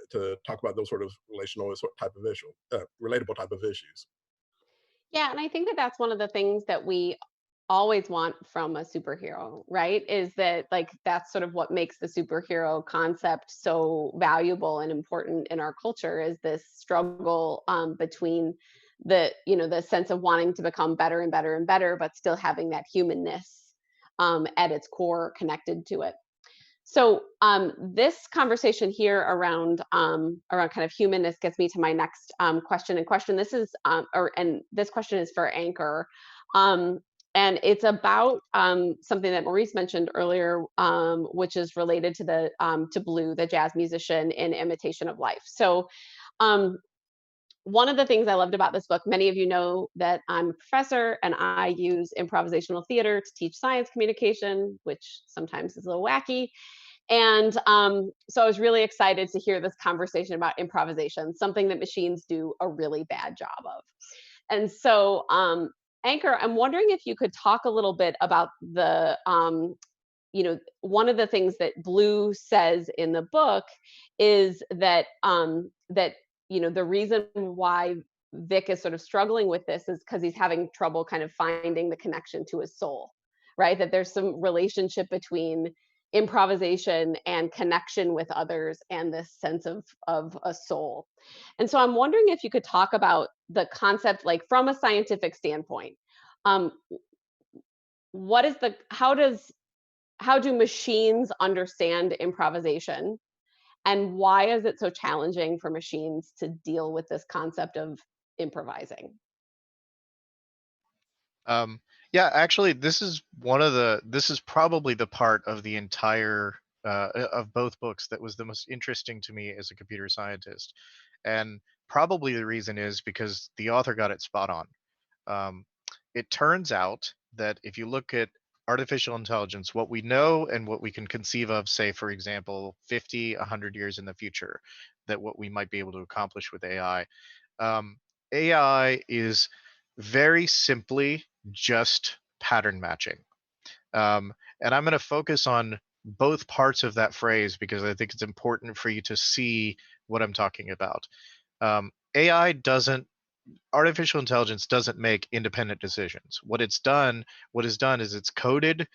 talk about those sort of relational type of issue, relatable type of issues. Yeah, and I think that that's one of the things that we always want from a superhero, right? Is that like that's sort of what makes the superhero concept so valuable and important in our culture is this struggle between the sense of wanting to become better and better and better, but still having that humanness at its core connected to it. So this conversation here around kind of humanness gets me to my next question. And question this is and this question is for Anchor, and it's about something that Maurice mentioned earlier, which is related to the to Blue, the jazz musician in Imitation of Life. So um, one of the things I loved about this book, many of you know that I'm a professor and I use improvisational theater to teach science communication, which sometimes is a little wacky. And so I was really excited to hear this conversation about improvisation, something that machines do a really bad job of. And so, Anchor, I'm wondering if you could talk a little bit about one of the things that Blue says in the book is that the reason why Vic is sort of struggling with this is because he's having trouble kind of finding the connection to his soul, right? That there's some relationship between improvisation and connection with others and this sense of a soul. And so I'm wondering if you could talk about the concept, like from a scientific standpoint. Um, what is the how do machines understand improvisation? And why is it so challenging for machines to deal with this concept of improvising? Um, yeah, actually, this is probably the part of the entire of both books that was the most interesting to me as a computer scientist, and probably the reason is because the author got it spot on. Um, it turns out that if you look at artificial intelligence, what we know and what we can conceive of, say, for example, 50, 100 years in the future, that what we might be able to accomplish with AI. AI is very simply just pattern matching. And I'm going to focus on both parts of that phrase because I think it's important for you to see what I'm talking about. AI doesn't, artificial intelligence doesn't make independent decisions. What is done is it's coded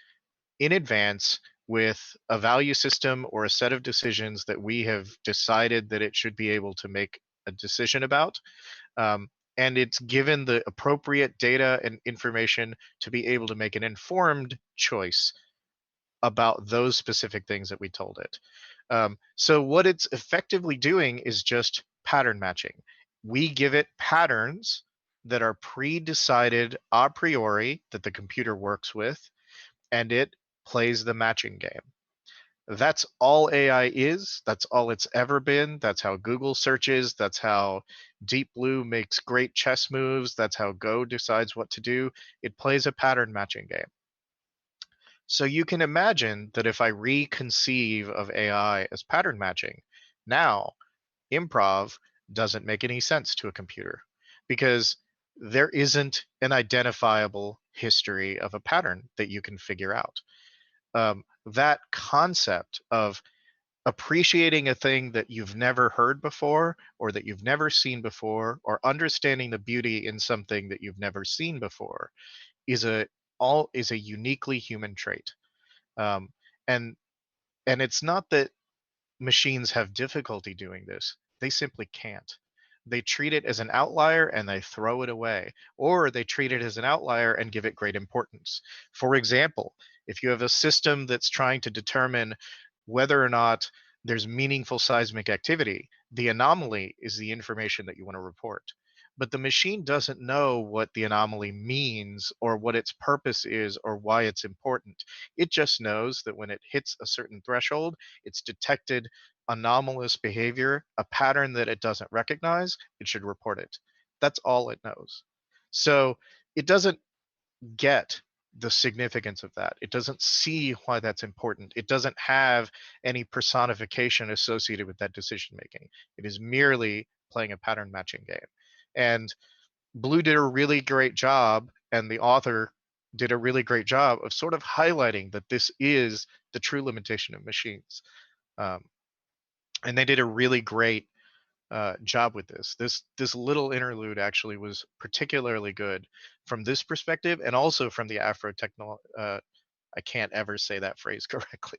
in advance with a value system or a set of decisions that we have decided that it should be able to make a decision about. Um, and it's given the appropriate data and information to be able to make an informed choice about those specific things that we told it. So what it's effectively doing is just pattern matching. We give it patterns that are pre-decided a priori that the computer works with, and it plays the matching game. That's all AI is. That's all it's ever been. That's how Google searches. That's how Deep Blue makes great chess moves. That's how Go decides what to do. It plays a pattern matching game. So you can imagine that if I reconceive of AI as pattern matching, now improv doesn't make any sense to a computer because there isn't an identifiable history of a pattern that you can figure out. That concept of appreciating a thing that you've never heard before or that you've never seen before or understanding the beauty in something that you've never seen before is a uniquely human trait. um, and and it's not that machines have difficulty doing this. They simply can't. They treat it as an outlier and they throw it away, or they treat it as an outlier and give it great importance. For example, if you have a system that's trying to determine whether or not there's meaningful seismic activity, the anomaly is the information that you want to report. But the machine doesn't know what the anomaly means or what its purpose is or why it's important. It just knows that when it hits a certain threshold, it's detected anomalous behavior, a pattern that it doesn't recognize, it should report it. That's all it knows. So it doesn't get the significance of that. It doesn't see why that's important. It doesn't have any personification associated with that decision making. It is merely playing a pattern matching game. And Blue did a really great job, and the author did a really great job of sort of highlighting that this is the true limitation of machines. Um, and they did a really great job with this. This little interlude actually was particularly good from this perspective, and also from the Afro techno. I can't ever say that phrase correctly.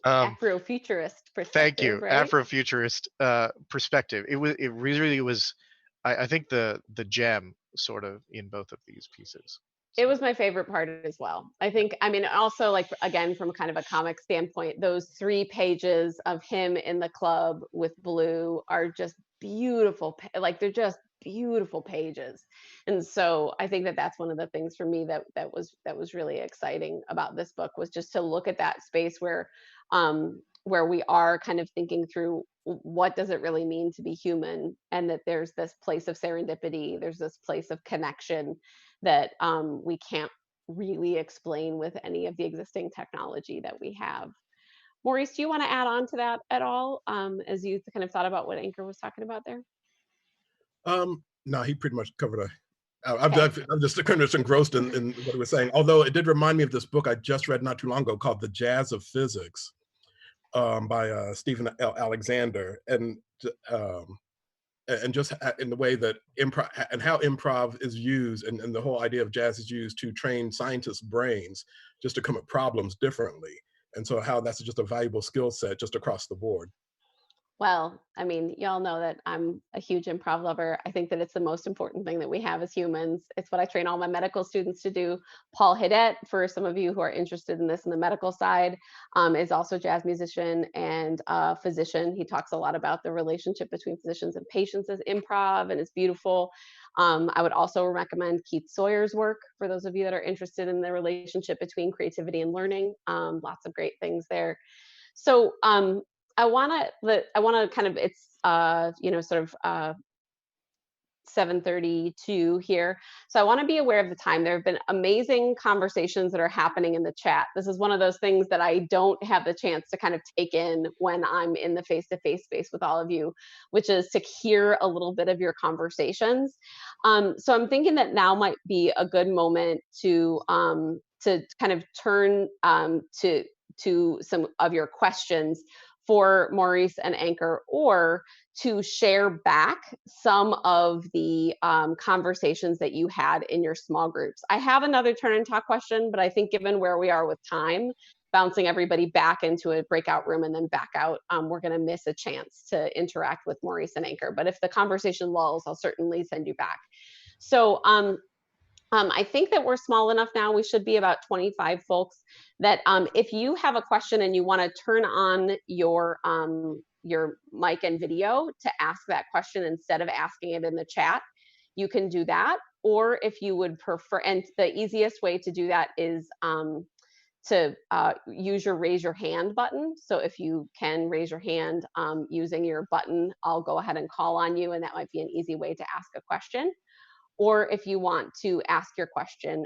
Afrofuturist Thank perspective, you, right? Afrofuturist perspective. It really was. I think the gem sort of in both of these pieces. It So was my favorite part as well. I think, I mean, also, like, again, from kind of a comic standpoint, those 3 pages of him in the club with Blue are just beautiful. Like, they're just beautiful pages. And so I think that that's one of the things for me that was really exciting about this book, was just to look at that space where we are kind of thinking through what does it really mean to be human, and that there's this place of serendipity, there's this place of connection that we can't really explain with any of the existing technology that we have. Maurice, do you want to add on to that at all, as you kind of thought about what Anchor was talking about there? No, he pretty much covered Okay. I'm just kind of engrossed in what he was saying. Although it did remind me of this book I just read not too long ago called The Jazz of Physics, by Stephen L. Alexander, and just in the way that improv and how improv is used, and the whole idea of jazz is used to train scientists' brains just to come at problems differently, and so how that's just a valuable skill set just across the board. Well, I mean, y'all know that I'm a huge improv lover. I think that it's the most important thing that we have as humans. It's what I train all my medical students to do. Paul Hidet, for some of you who are interested in this in the medical side, is also a jazz musician and a physician. He talks a lot about the relationship between physicians and patients as improv, and it's beautiful. I would also recommend Keith Sawyer's work for those of you that are interested in the relationship between creativity and learning. Lots of great things there. So I want to kind of, it's sort of 7:32 here. So I want to be aware of the time. There have been amazing conversations that are happening in the chat. This is one of those things that I don't have the chance to kind of take in when I'm in the face-to-face space with all of you, which is to hear a little bit of your conversations. So I'm thinking that now might be a good moment to kind of turn to some of your questions for Maurice and Anchor, or to share back some of the conversations that you had in your small groups. I have another turn and talk question, but I think given where we are with time, bouncing everybody back into a breakout room and then back out, we're going to miss a chance to interact with Maurice and Anchor. But if the conversation lulls, I'll certainly send you back. So I think that we're small enough now, we should be about 25 folks, that if you have a question and you want to turn on your mic and video to ask that question instead of asking it in the chat, you can do that. Or if you would prefer, and the easiest way to do that is to use your raise your hand button. So if you can raise your hand using your button, I'll go ahead and call on you, and that might be an easy way to ask a question. Or if you want to ask your question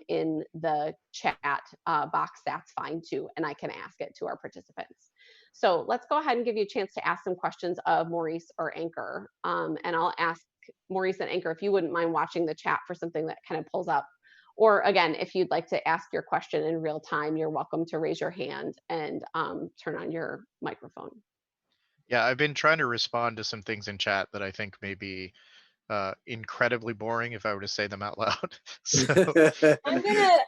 in the chat box, that's fine too, and I can ask it to our participants. So let's go ahead and give you a chance to ask some questions of Maurice or Anchor. And I'll ask Maurice and Anchor if you wouldn't mind watching the chat for something that kind of pulls up. Or again, if you'd like to ask your question in real time, you're welcome to raise your hand and turn on your microphone. Yeah, I've been trying to respond to some things in chat that I think may be incredibly boring if I were to say them out loud. So I'm gonna,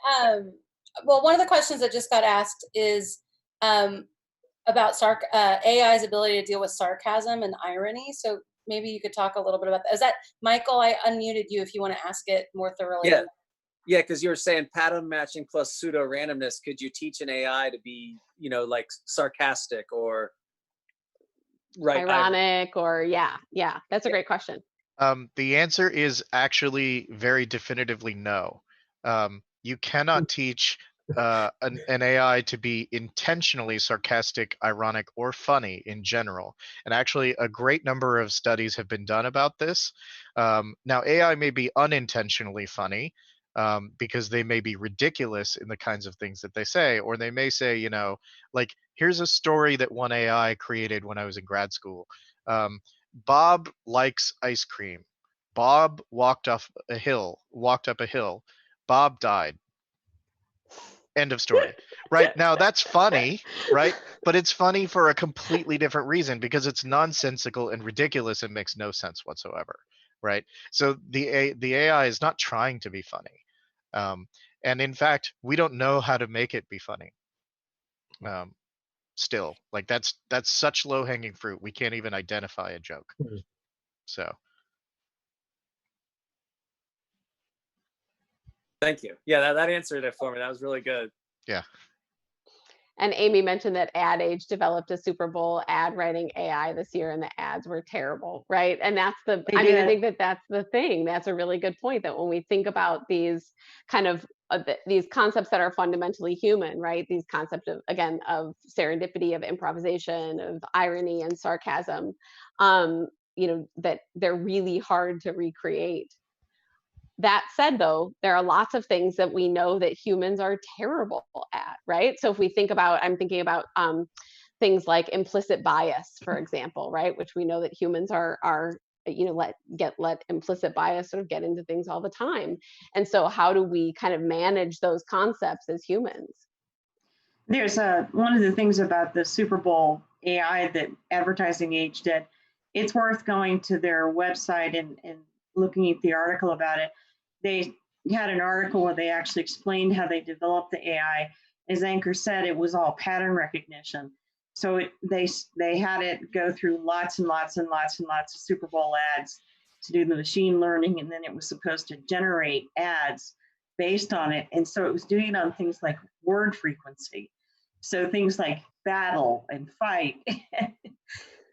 well, one of the questions that just got asked is about AI's ability to deal with sarcasm and irony. So maybe you could talk a little bit about that. Is that, Michael, I unmuted you if you want to ask it more thoroughly. Yeah, yeah, because you were saying pattern matching plus pseudo randomness. Could you teach an AI to be, you know, like sarcastic or ironic, or yeah, that's a great question. The answer is actually very definitively no. You cannot teach an AI to be intentionally sarcastic, ironic, or funny in general. And actually, a great number of studies have been done about this. Now, AI may be unintentionally funny because they may be ridiculous in the kinds of things that they say, or they may say, you know, like, here's a story that one AI created when I was in grad school. Bob likes ice cream. Bob walked up a hill. Bob died. End of story. Right? Now that's funny, right? But it's funny for a completely different reason, because it's nonsensical and ridiculous and makes no sense whatsoever, right? So the AI is not trying to be funny. And in fact, we don't know how to make it be funny. Still, like that's such low-hanging fruit. We can't even identify a joke. So Thank you. Yeah, that answered it for me. That was really good. yeah. And Amy mentioned that Ad Age developed a Super Bowl ad writing AI this year, and the ads were terrible, right? And that's I think that that's the thing. That's a really good point, that when we think about these kind of these concepts that are fundamentally human, right? These concepts of, again, of serendipity, of improvisation, of irony and sarcasm, you know, that they're really hard to recreate. That said, though, there are lots of things that we know that humans are terrible at, right? So if we think about, I'm thinking about things like implicit bias, for example, right? Which we know that humans are you know, let implicit bias sort of get into things all the time. And so how do we kind of manage those concepts as humans? There's one of the things about the Super Bowl AI that Advertising Age did. It's worth going to their website and looking at the article about it. They had an article where they actually explained how they developed the AI. As Anchor said, it was all pattern recognition. So they had it go through lots and lots and lots and lots of Super Bowl ads to do the machine learning, and then it was supposed to generate ads based on it. And so it was doing it on things like word frequency. So things like battle and fight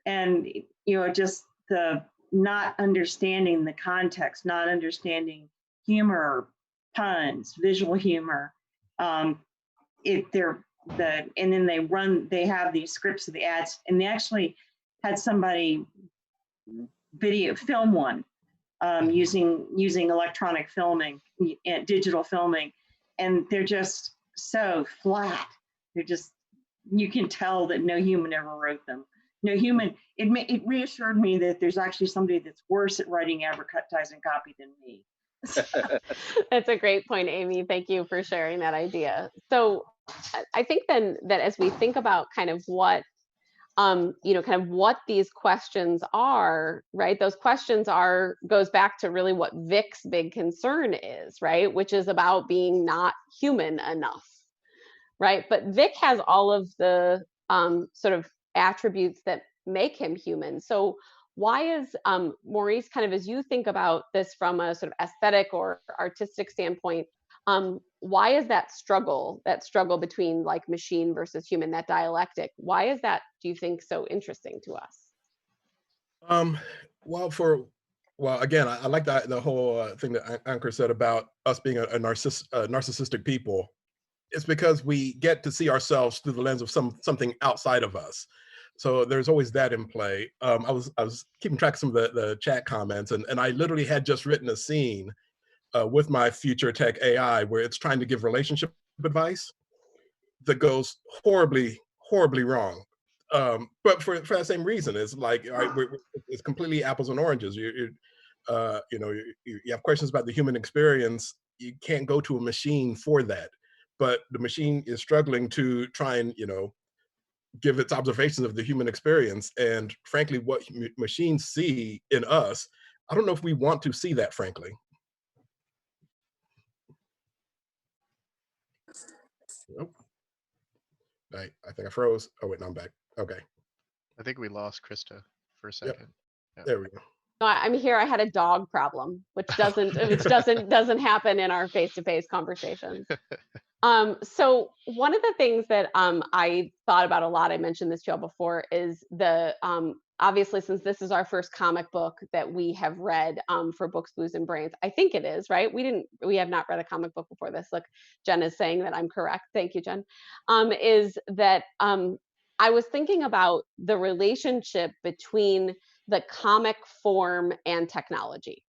and, you know, just the not understanding the context, not understanding humor, puns, visual humor. And then they have these scripts of the ads, and they actually had somebody film one using electronic filming, digital filming, and they're just so flat. They're just, you can tell that no human ever wrote them. No human. It reassured me that there's actually somebody that's worse at writing advertising copy than me. That's a great point, Amy. Thank you for sharing that idea. So I think then that as we think about kind of what kind of what these questions are, right? Those questions goes back to really what Vic's big concern is, right? Which is about being not human enough, right? But Vic has all of the sort of attributes that make him human. So why is Maurice, kind of as you think about this from a sort of aesthetic or artistic standpoint, why is that struggle between like machine versus human, that dialectic, why is that, do you think, so interesting to us? Well, again, I like the whole thing that Anchor said about us being a narcissistic people. It's because we get to see ourselves through the lens of something outside of us. So there's always that in play. I was keeping track of some of the chat comments, and I literally had just written a scene with my future tech AI where it's trying to give relationship advice that goes horribly wrong. But for that same reason, it's like, all right, it's completely apples and oranges. You have questions about the human experience. You can't go to a machine for that, but the machine is struggling to try and give its observations of the human experience. And frankly, what machines see in us, I don't know if we want to see that, frankly. Nope. I think I froze. Oh wait, no, I'm back. Okay. I think we lost Krista for a second. Yep. There we go. No, I'm here. I had a dog problem, which doesn't happen in our face-to-face conversations. So one of the things that I thought about a lot, I mentioned this to y'all before, is the obviously, since this is our first comic book that we have read for Books, Blues, and Brains, I think it is, right? We have not read a comic book before this. Look, Jen is saying that I'm correct. Thank you, Jen. Is that I was thinking about the relationship between the comic form and technology,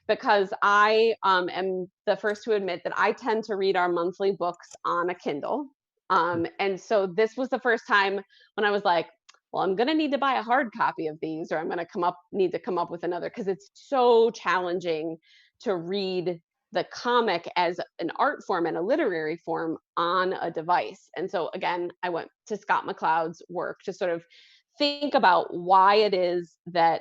because I am the first to admit that I tend to read our monthly books on a Kindle. And so this was the first time when I was like, well, I'm going to need to buy a hard copy of these, or I'm going to need to come up with another, because it's so challenging to read the comic as an art form and a literary form on a device. And so again, I went to Scott McCloud's work to sort of think about why it is that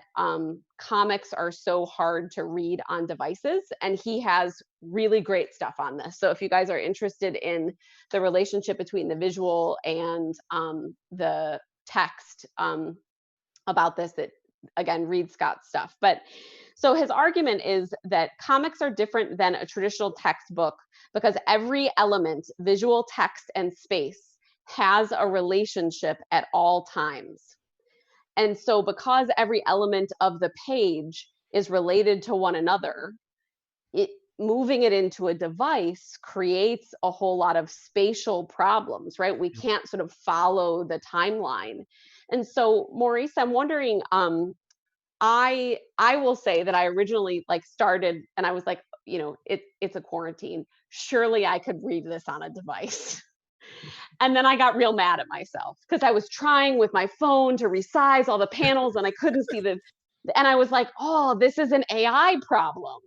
comics are so hard to read on devices. And he has really great stuff on this. So if you guys are interested in the relationship between the visual and the text about this, that again, read Scott's stuff. But so his argument is that comics are different than a traditional textbook because every element, visual, text, and space, has a relationship at all times. And so because every element of the page is related to one another, moving it into a device creates a whole lot of spatial problems, right? We can't sort of follow the timeline. And so Maurice, I'm wondering, I will say that I originally started and I was like, it's a quarantine. Surely I could read this on a device. And then I got real mad at myself because I was trying with my phone to resize all the panels and I couldn't see and I was like, oh, this is an AI problem,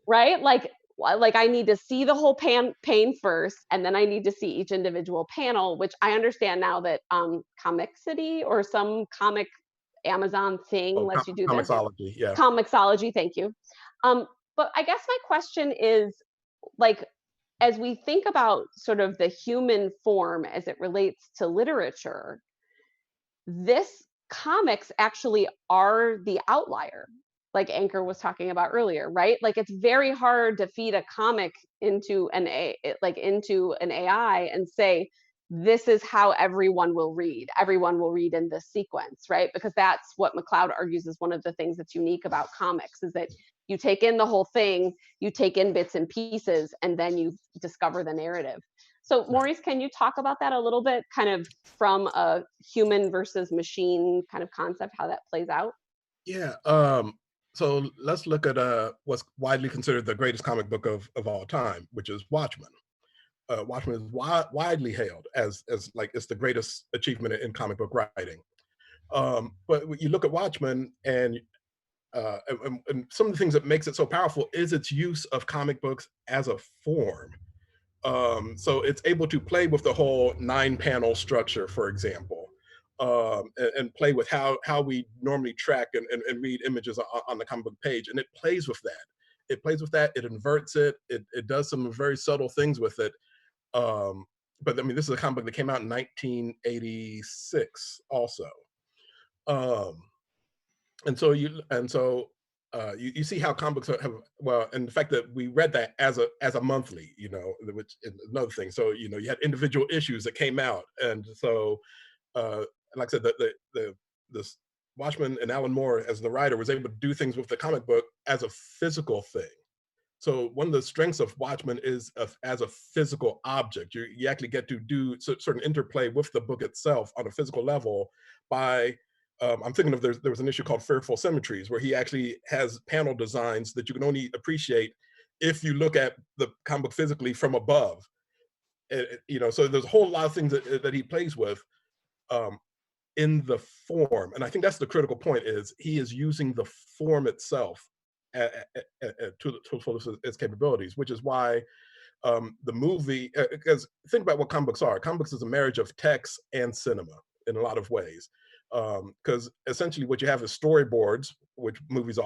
right? Like I need to see the whole pane first, and then I need to see each individual panel, which I understand now that Comixity or some comic Amazon thing lets you do this. Comixology, yeah. Comixology, thank you. But I guess my question is, as we think about sort of the human form as it relates to literature, comics actually are the outlier, like Anchor was talking about earlier, right? It's very hard to feed a comic into an AI and say, this is how everyone will read. Everyone will read in this sequence, right? Because that's what McCloud argues is one of the things that's unique about comics, is that you take in the whole thing, you take in bits and pieces, and then you discover the narrative. So Maurice, can you talk about that a little bit, kind of from a human versus machine kind of concept, how that plays out? Yeah. So let's look at what's widely considered the greatest comic book of all time, which is Watchmen. Watchmen is widely hailed as like it's the greatest achievement in comic book writing. But you look at Watchmen, and some of the things that makes it so powerful is its use of comic books as a form. So it's able to play with the whole 9-panel structure, for example, and play with how we normally track and read images on the comic book page, and it plays with that. It plays with that. It inverts it. It does some very subtle things with it. But I mean, this is a comic book that came out in 1986, also. Um, and so you see how comic books have, well, and the fact that we read that as a monthly, which is another thing. So you had individual issues that came out, and so uh, like I said, the Watchmen and Alan Moore as the writer was able to do things with the comic book as a physical thing. So one of the strengths of Watchmen is as a physical object. You actually get to do certain interplay with the book itself on a physical level by, I'm thinking of there was an issue called Fearful Symmetries where he actually has panel designs that you can only appreciate if you look at the comic book physically from above. So there's a whole lot of things that he plays with um, in the form. And I think that's the critical point is he is using the form itself to its capabilities, which is why the movie, because think about what comic books are. Comic books is a marriage of text and cinema in a lot of ways. Because essentially what you have is storyboards, which movies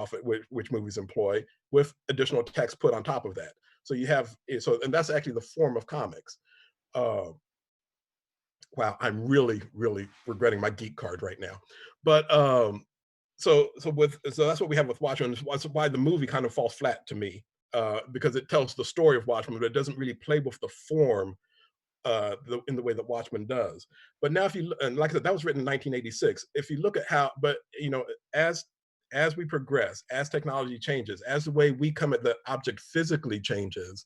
employ, with additional text put on top of that. So you have, and that's actually the form of comics. Wow, I'm really, really regretting my geek card right now. But so that's what we have with Watchmen. That's why the movie kind of falls flat to me, because it tells the story of Watchmen, but it doesn't really play with the form in the way that Watchmen does. But now, and like I said, that was written in 1986. If you look at as we progress, as technology changes, as the way we come at the object physically changes,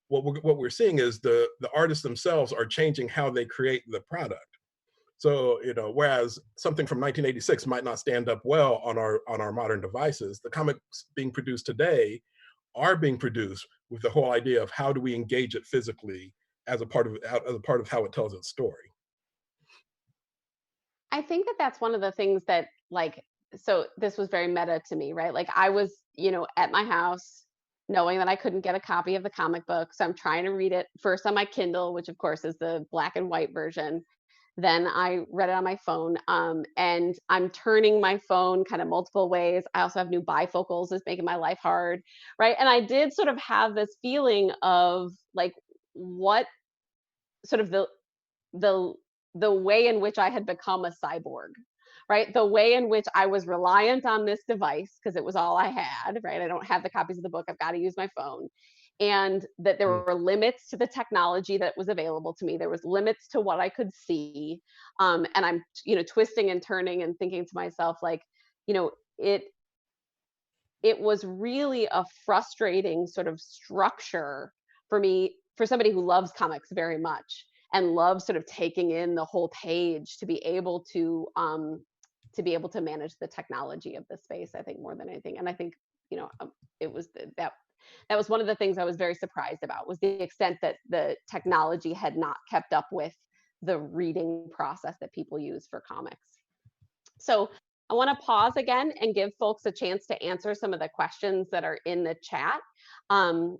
what we're seeing is the artists themselves are changing how they create the product. So whereas something from 1986 might not stand up well on our modern devices, the comics being produced today are being produced with the whole idea of how do we engage it physically as a part of how it tells its story. I think that that's one of the things that, like, so this was very meta to me, right? Like I was, at my house knowing that I couldn't get a copy of the comic book. So I'm trying to read it first on my Kindle, which of course is the black and white version. Then I read it on my phone. And I'm turning my phone kind of multiple ways. I also have new bifocals, is making my life hard, right? And I did sort of have this feeling of like what sort of the the way in which I had become a cyborg, right? The way in which I was reliant on this device because it was all I had, right? I don't have the copies of the book. I've got to use my phone. And that there Mm. were limits to the technology that was available to me. There was limits to what I could see. And I'm, twisting and turning and thinking to myself, like, you know, it it was really a frustrating sort of structure for me, for somebody who loves comics very much and loves sort of taking in the whole page to be able to manage the technology of the space, I think, more than anything. And I think, it was that was one of the things I was very surprised about, was the extent that the technology had not kept up with the reading process that people use for comics. So I want to pause again and give folks a chance to answer some of the questions that are in the chat. Um,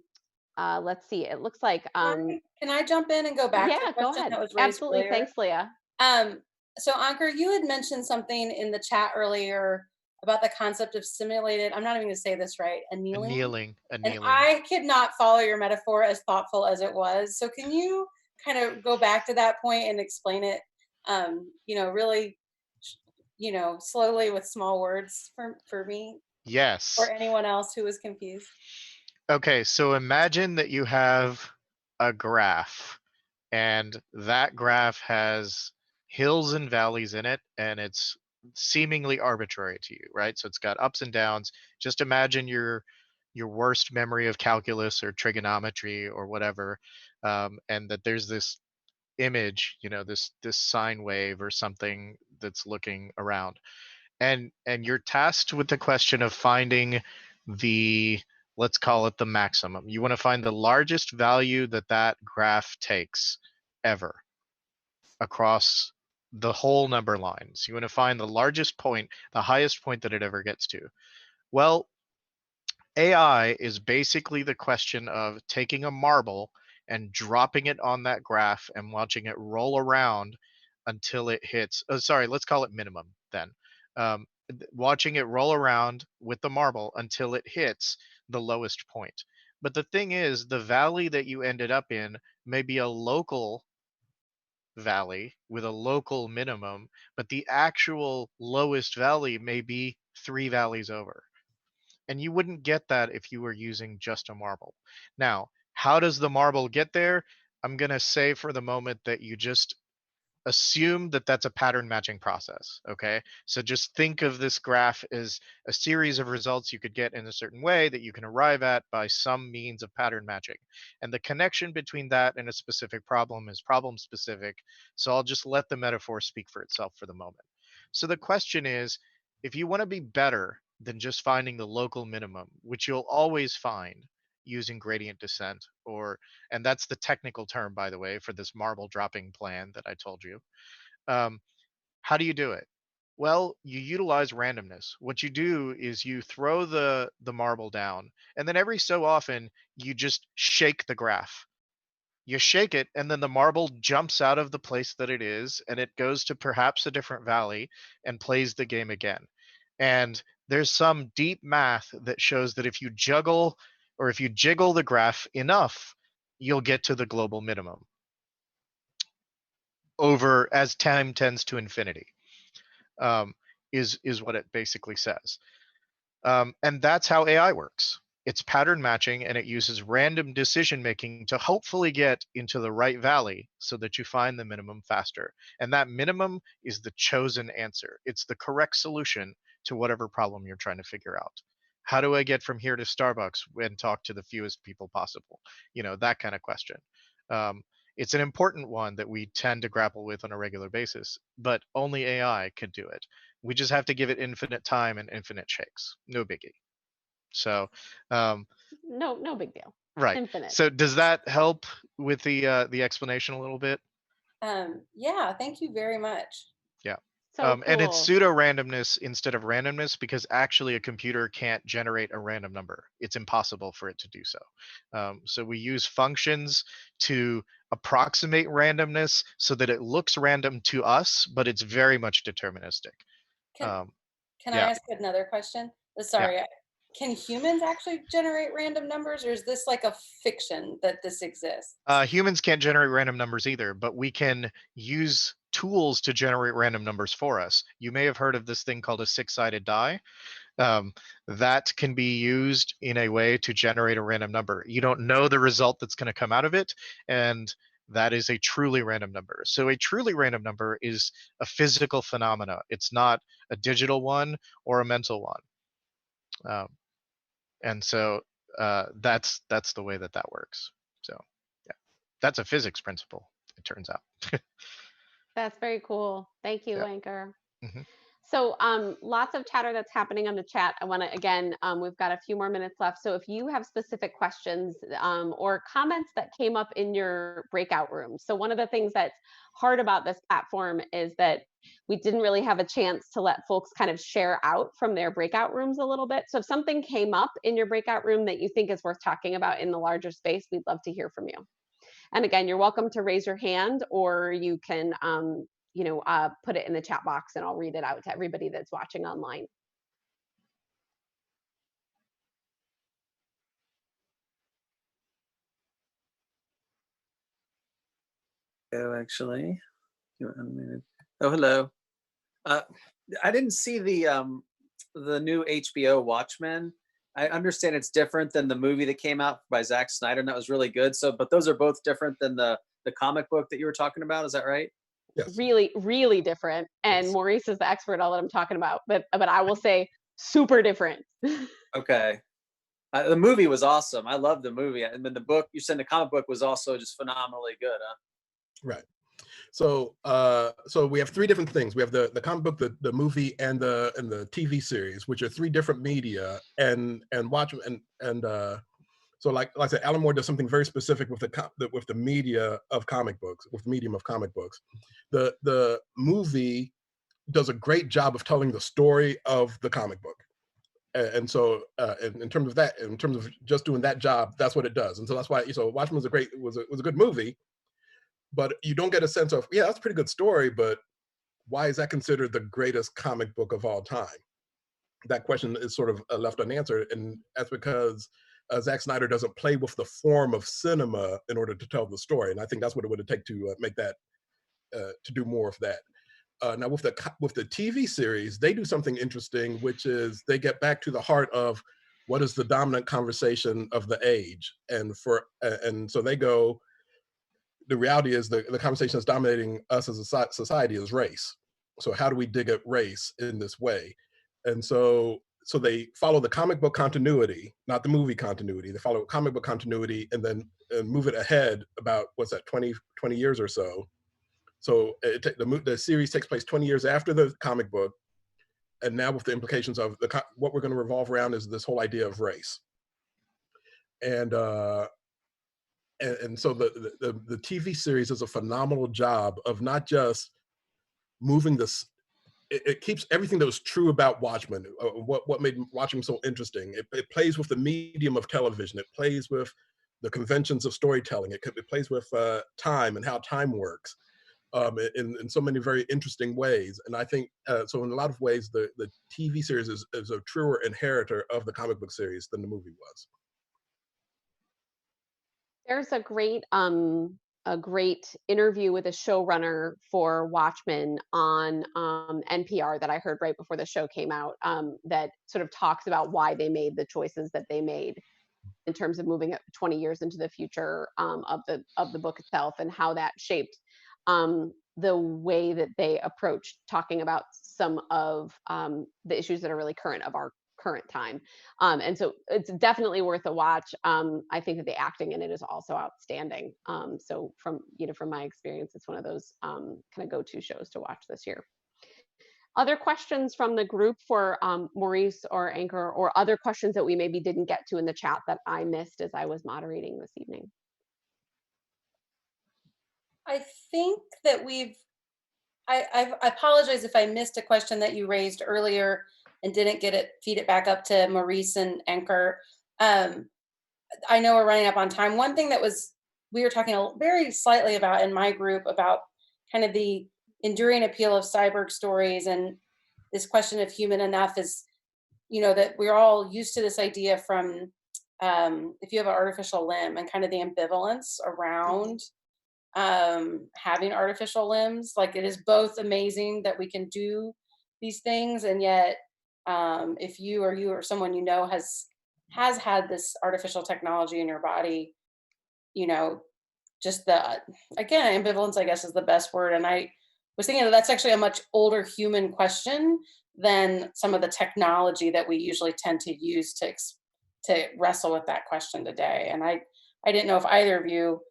let's see. It looks like, Can I jump in and go back to yeah, a go question ahead. that was raised Absolutely. earlier? Thanks, Leah. So Ankur, you had mentioned something in the chat earlier about the concept of simulated, I'm not even gonna say this right, annealing? Annealing. And I could not follow your metaphor as thoughtful as it was. So can you kind of go back to that point and explain it, really, slowly with small words for me, Yes. or anyone else who was confused? Okay, so imagine that you have a graph, and that graph has hills and valleys in it, and it's seemingly arbitrary to you, right? So it's got ups and downs. Just imagine your worst memory of calculus or trigonometry or whatever, and that there's this image, this sine wave or something that's looking around. and you're tasked with the question of finding the, let's call it the maximum. You want to find the largest value that that graph takes ever across the whole number lines. You want to find the largest point, the highest point that it ever gets to. Well, AI is basically the question of taking a marble and dropping it on that graph and watching it roll around until it hits, oh, sorry, let's call it minimum then. Watching it roll around with the marble until it hits the lowest point. But the thing is, the valley that you ended up in may be a local valley with a local minimum, but the actual lowest valley may be 3 valleys over. And you wouldn't get that if you were using just a marble. Now, how does the marble get there? I'm going to say for the moment that you just assume that that's a pattern matching process. Okay. So just think of this graph as a series of results you could get in a certain way that you can arrive at by some means of pattern matching. And the connection between that and a specific problem is problem specific. So I'll just let the metaphor speak for itself for the moment. So the question is, if you want to be better than just finding the local minimum, which you'll always find using gradient descent, or, and that's the technical term, by the way, for this marble dropping plan that I told you. um, how do you do it? Well, you utilize randomness. What you do is you throw the marble down, and then every so often you just shake the graph. You shake it, and then the marble jumps out of the place that it is, and it goes to perhaps a different valley and plays the game again. And there's some deep math that shows that if you juggle, or if you jiggle the graph enough, you'll get to the global minimum over as time tends to infinity, is what it basically says. And that's how AI works. It's pattern matching, and it uses random decision making to hopefully get into the right valley so that you find the minimum faster. And that minimum is the chosen answer. It's the correct solution to whatever problem you're trying to figure out. How do I get from here to Starbucks and talk to the fewest people possible? You know, that kind of question. Um, it's an important one that we tend to grapple with on a regular basis, but only AI could do it. We just have to give it infinite time and infinite shakes. No biggie. So, um, No big deal. right. Infinite. So does that help with the explanation a little bit? Yeah, thank you very much. Yeah. So And it's cool. pseudo randomness instead of randomness because actually a computer can't generate a random number. It's impossible for it to do so. So we use functions to approximate randomness so that it looks random to us, but it's very much deterministic. Can Um, can I yeah. ask another question? Yeah. Sorry, can humans actually generate random numbers, or is this like a fiction that this exists? Humans can't generate random numbers either, but we can use tools to generate random numbers for us. You may have heard of this thing called a six-sided die. Um, that can be used in a way to generate a random number. You don't know the result that's going to come out of it, and that is a truly random number. So a truly random number is a physical phenomena. It's not a digital one or a mental one. Um, and so that's the way that that works. So yeah, that's a physics principle, it turns out. That's very cool. Thank you, Yeah. Anchor. Hmm. So, lots of chatter that's happening on the chat. I want to, again, we've got a few more minutes left. So if you have specific questions or comments that came up in your breakout room. So one of the things that's hard about this platform is that we didn't really have a chance to let folks kind of share out from their breakout rooms a little bit. So if something came up in your breakout room that you think is worth talking about in the larger space, we'd love to hear from you. And again, you're welcome to raise your hand, or you can put it in the chat box and I'll read it out to everybody that's watching online. Actually, you're unmuted. Oh, hello. I didn't see the new HBO Watchmen. I understand it's different than the movie that came out by Zack Snyder, and that was really good. So, but those are both different than the comic book that you were talking about. Is that right? Yes. Really, really different. And Yes. Maurice is the expert. I'll let him talking about, but I will say super different. Okay. The movie was awesome. I loved the movie, and then the book, you said the comic book was also just phenomenally good. Huh? Right. So we have three different things. We have the comic book, the movie, and the TV series, which are three different media. And Watchmen so like I said, Alan Moore does something very specific with the media of comic books, with the medium of comic books. The movie does a great job of telling the story of the comic book. And so in terms of that, in terms of just doing that job, that's what it does. And so that's why, so Watchmen was a good movie, but you don't get a sense of, yeah, that's a pretty good story, but why is that considered the greatest comic book of all time? That question is sort of left unanswered, and that's because Zack Snyder doesn't play with the form of cinema in order to tell the story, and I think that's what it would take to make that to do more of that. Now with the TV series, they do something interesting, which is they get back to the heart of what is the dominant conversation of the age, and so they go. The reality is the conversation that's dominating us as a society is race. So how do we dig at race in this way? And so they follow the comic book continuity, not the movie continuity. They follow comic book continuity and then move it ahead about, what's that, 20 years or so. So the series takes place 20 years after the comic book. And now with the implications of what we're going to revolve around is this whole idea of race. And so the TV series does a phenomenal job of not just moving this. It keeps everything that was true about Watchmen, what made Watchmen so interesting. It plays with the medium of television. It plays with the conventions of storytelling. It plays with time and how time works in so many very interesting ways. And I think, so in a lot of ways, the TV series is a truer inheritor of the comic book series than the movie was. There's a great interview with a showrunner for Watchmen on NPR that I heard right before the show came out, that sort of talks about why they made the choices that they made in terms of moving it 20 years into the future of the book itself, and how that shaped the way that they approach talking about some of the issues that are really current of our current time. And so it's definitely worth a watch. I think that the acting in it is also outstanding. So from my experience, it's one of those kind of go-to shows to watch this year. Other questions from the group for Maurice or Anchor, or other questions that we maybe didn't get to in the chat that I missed as I was moderating this evening? I think that I apologize if I missed a question that you raised earlier and didn't feed it back up to Maurice and Anchor. I know we're running up on time. One thing that we were talking very slightly about in my group about kind of the enduring appeal of cyborg stories, and this question of human enough is, that we're all used to this idea from if you have an artificial limb, and kind of the ambivalence around having artificial limbs. Like, it is both amazing that we can do these things, and yet if you or someone has had this artificial technology in your body, just again, ambivalence, I guess, is the best word. And I was thinking that's actually a much older human question than some of the technology that we usually tend to use to wrestle with that question today. And I didn't know if either of you,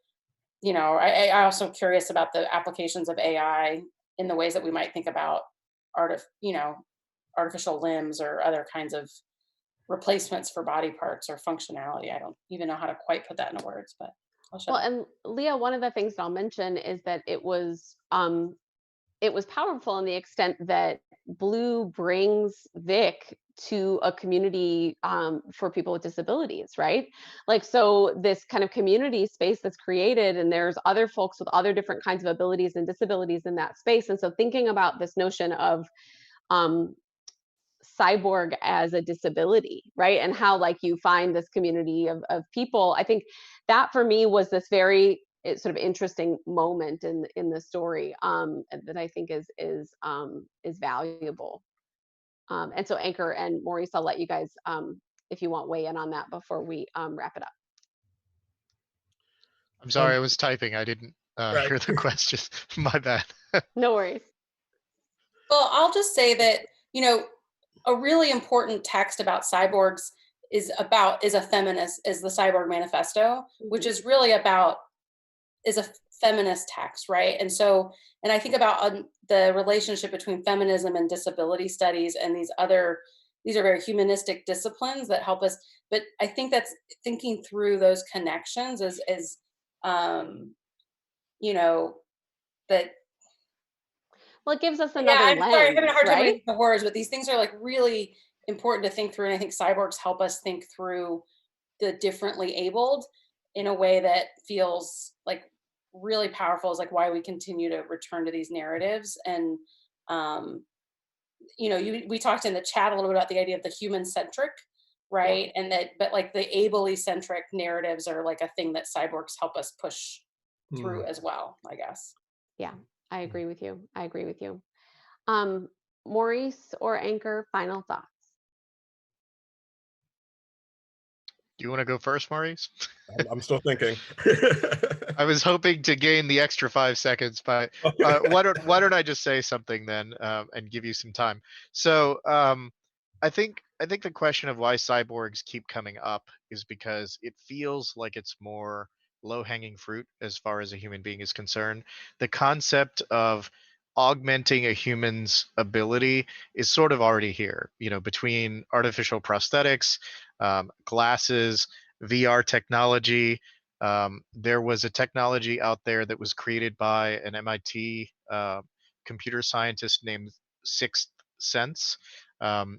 I also curious about the applications of AI in the ways that we might think about artificial limbs or other kinds of replacements for body parts or functionality. I don't even know how to quite put that into words, but I'll shut up. And Leah, one of the things that I'll mention is that it was powerful in the extent that Blue brings Vic to a community for people with disabilities, right? Like, so this kind of community space that's created, and there's other folks with other different kinds of abilities and disabilities in that space. And so thinking about this notion of cyborg as a disability, right? And how, like, you find this community of people, I think that for me was this very sort of interesting moment in the story that I think is valuable. And so Anchor and Maurice, I'll let you guys, if you want, weigh in on that before we wrap it up. I'm sorry, I was typing. I didn't hear the question. My bad. No worries. Well, I'll just say that, a really important text about cyborgs is the Cyborg Manifesto, which is really is a feminist text, right? And so, and I think about the relationship between feminism and disability studies and these are very humanistic disciplines that help us. But I think that's thinking through those connections is you know, that. Well, it gives us Yeah, another I'm sorry, I'm lens, having a hard time right? with the words, but these things are like really important to think through. And I think cyborgs help us think through the differently abled in a way that feels like really powerful, is like why we continue to return to these narratives. And um, we talked in the chat a little bit about the idea of the human centric, Yeah. right? And that, but like the ably centric narratives are like a thing that cyborgs help us push through as well, I guess. Yeah, I agree with you. I agree with you. Um, Maurice or Anchor, final thoughts? Do you want to go first, Maurice? I'm still thinking. I was hoping to gain the extra 5 seconds, but why don't I just say something then, and give you some time? So I think the question of why cyborgs keep coming up is because it feels like it's more low-hanging fruit as far as a human being is concerned. The concept of augmenting a human's ability is sort of already here. Between artificial prosthetics, glasses, VR technology. There was a technology out there that was created by an MIT computer scientist named Sixth Sense,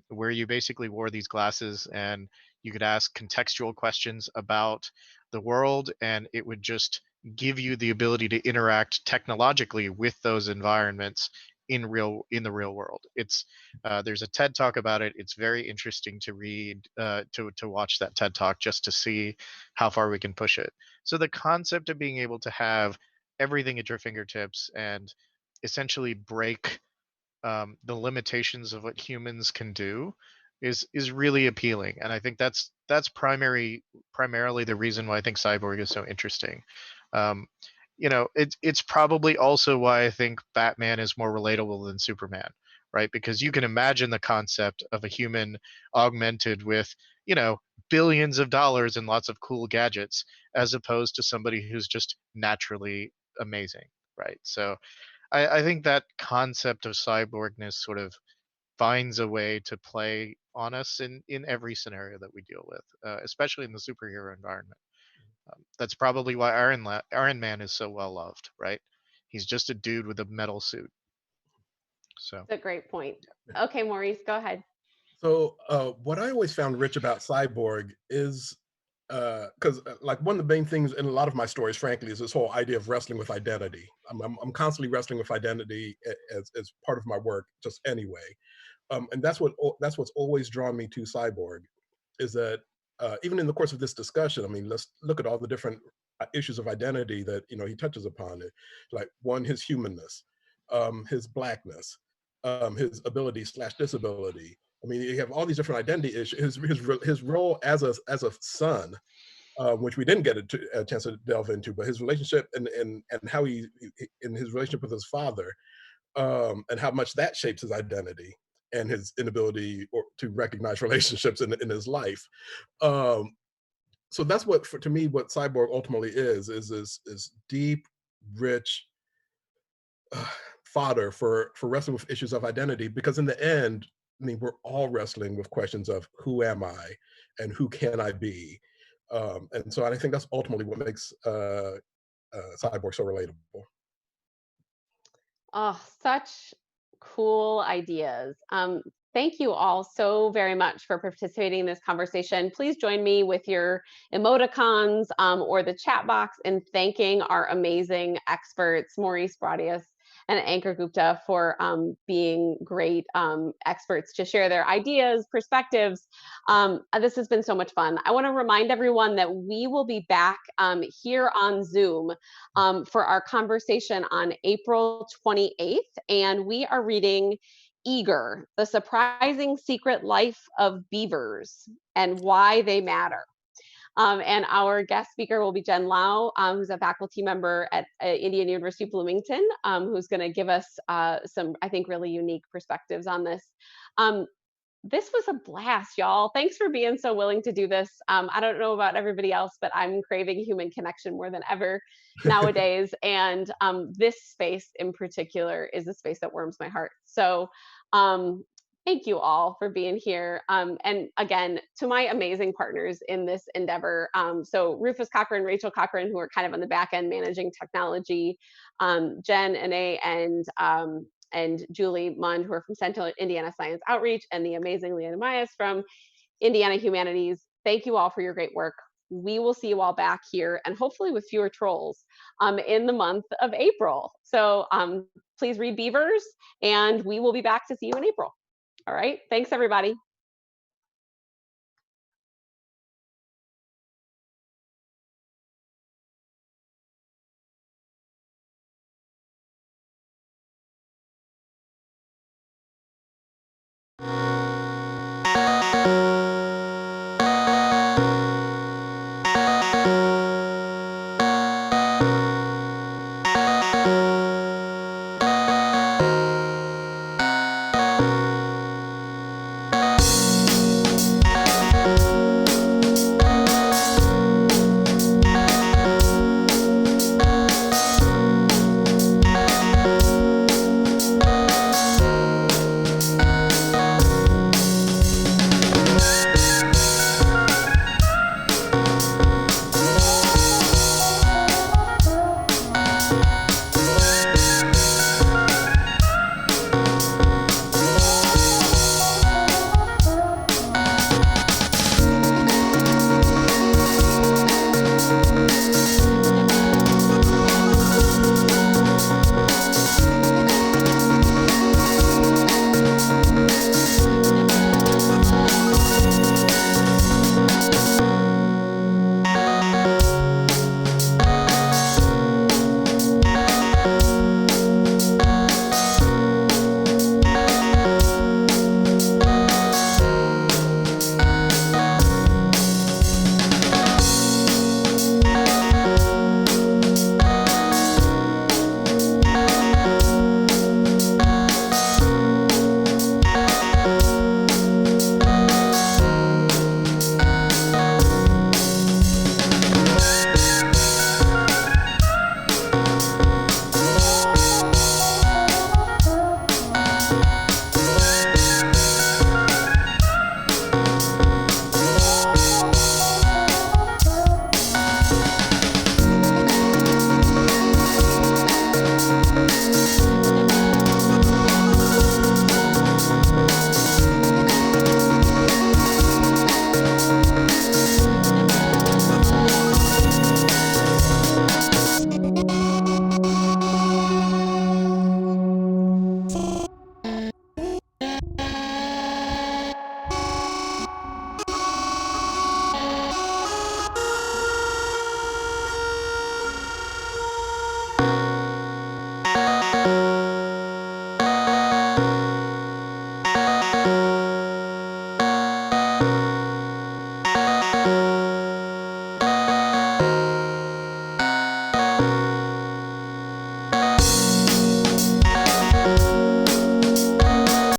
where you basically wore these glasses and you could ask contextual questions about the world, and it would just give you the ability to interact technologically with those environments in the real world. There's a TED talk about it. It's very interesting to read, to watch that TED talk just to see how far we can push it. So the concept of being able to have everything at your fingertips and essentially break the limitations of what humans can do is really appealing, and I think that's primarily the reason why I think Cyborg is so interesting. Um, it's probably also why I think Batman is more relatable than Superman, right? Because you can imagine the concept of a human augmented with billions of dollars and lots of cool gadgets, as opposed to somebody who's just naturally amazing, right? So I think that concept of cyborgness sort of finds a way to play on us in every scenario that we deal with, especially in the superhero environment. That's probably why Iron Man is so well loved, right? He's just a dude with a metal suit. So That's a great point. Okay, Maurice, go ahead. So what I always found rich about Cyborg is because like one of the main things in a lot of my stories, frankly, is this whole idea of wrestling with identity. I'm constantly wrestling with identity as part of my work, just anyway. And that's what's always drawn me to Cyborg, is that even in the course of this discussion, I mean, let's look at all the different issues of identity that he touches upon. It, like one, his humanness, his blackness, his ability/disability. I mean, you have all these different identity issues. His role as a son, which we didn't get a chance to delve into, but his relationship and how he in his relationship with his father, and how much that shapes his identity and his inability to recognize relationships in his life. Um, so that's to me, what Cyborg ultimately is this deep, rich uh, fodder for wrestling with issues of identity. Because in the end, I mean, we're all wrestling with questions of who am I and who can I be. And so I think that's ultimately what makes Cyborg so relatable. Oh, such cool ideas. Thank you all so very much for participating in this conversation. Please join me with your emoticons or the chat box in thanking our amazing experts, Maurice Bradius and Ankur Gupta, for being great experts to share their ideas, perspectives. This has been so much fun. I want to remind everyone that we will be back here on Zoom for our conversation on April 28th, and we are reading Eager, The Surprising Secret Life of Beavers and Why They Matter. And our guest speaker will be Jen Lau, who's a faculty member at Indiana University Bloomington, who's going to give us some, I think, really unique perspectives on this. this was a blast, y'all. Thanks for being so willing to do this. I don't know about everybody else, but I'm craving human connection more than ever nowadays. And this space in particular is a space that warms my heart. So thank you all for being here. And again, to my amazing partners in this endeavor. So Rufus Cochran, Rachel Cochran, who are kind of on the back end managing technology, Jen, Ane, and Julie Mund, who are from Central Indiana Science Outreach, and the amazing Leanna Myers from Indiana Humanities. Thank you all for your great work. We will see you all back here, and hopefully with fewer trolls, in the month of April. So please read Beavers, and we will be back to see you in April. All right, thanks everybody.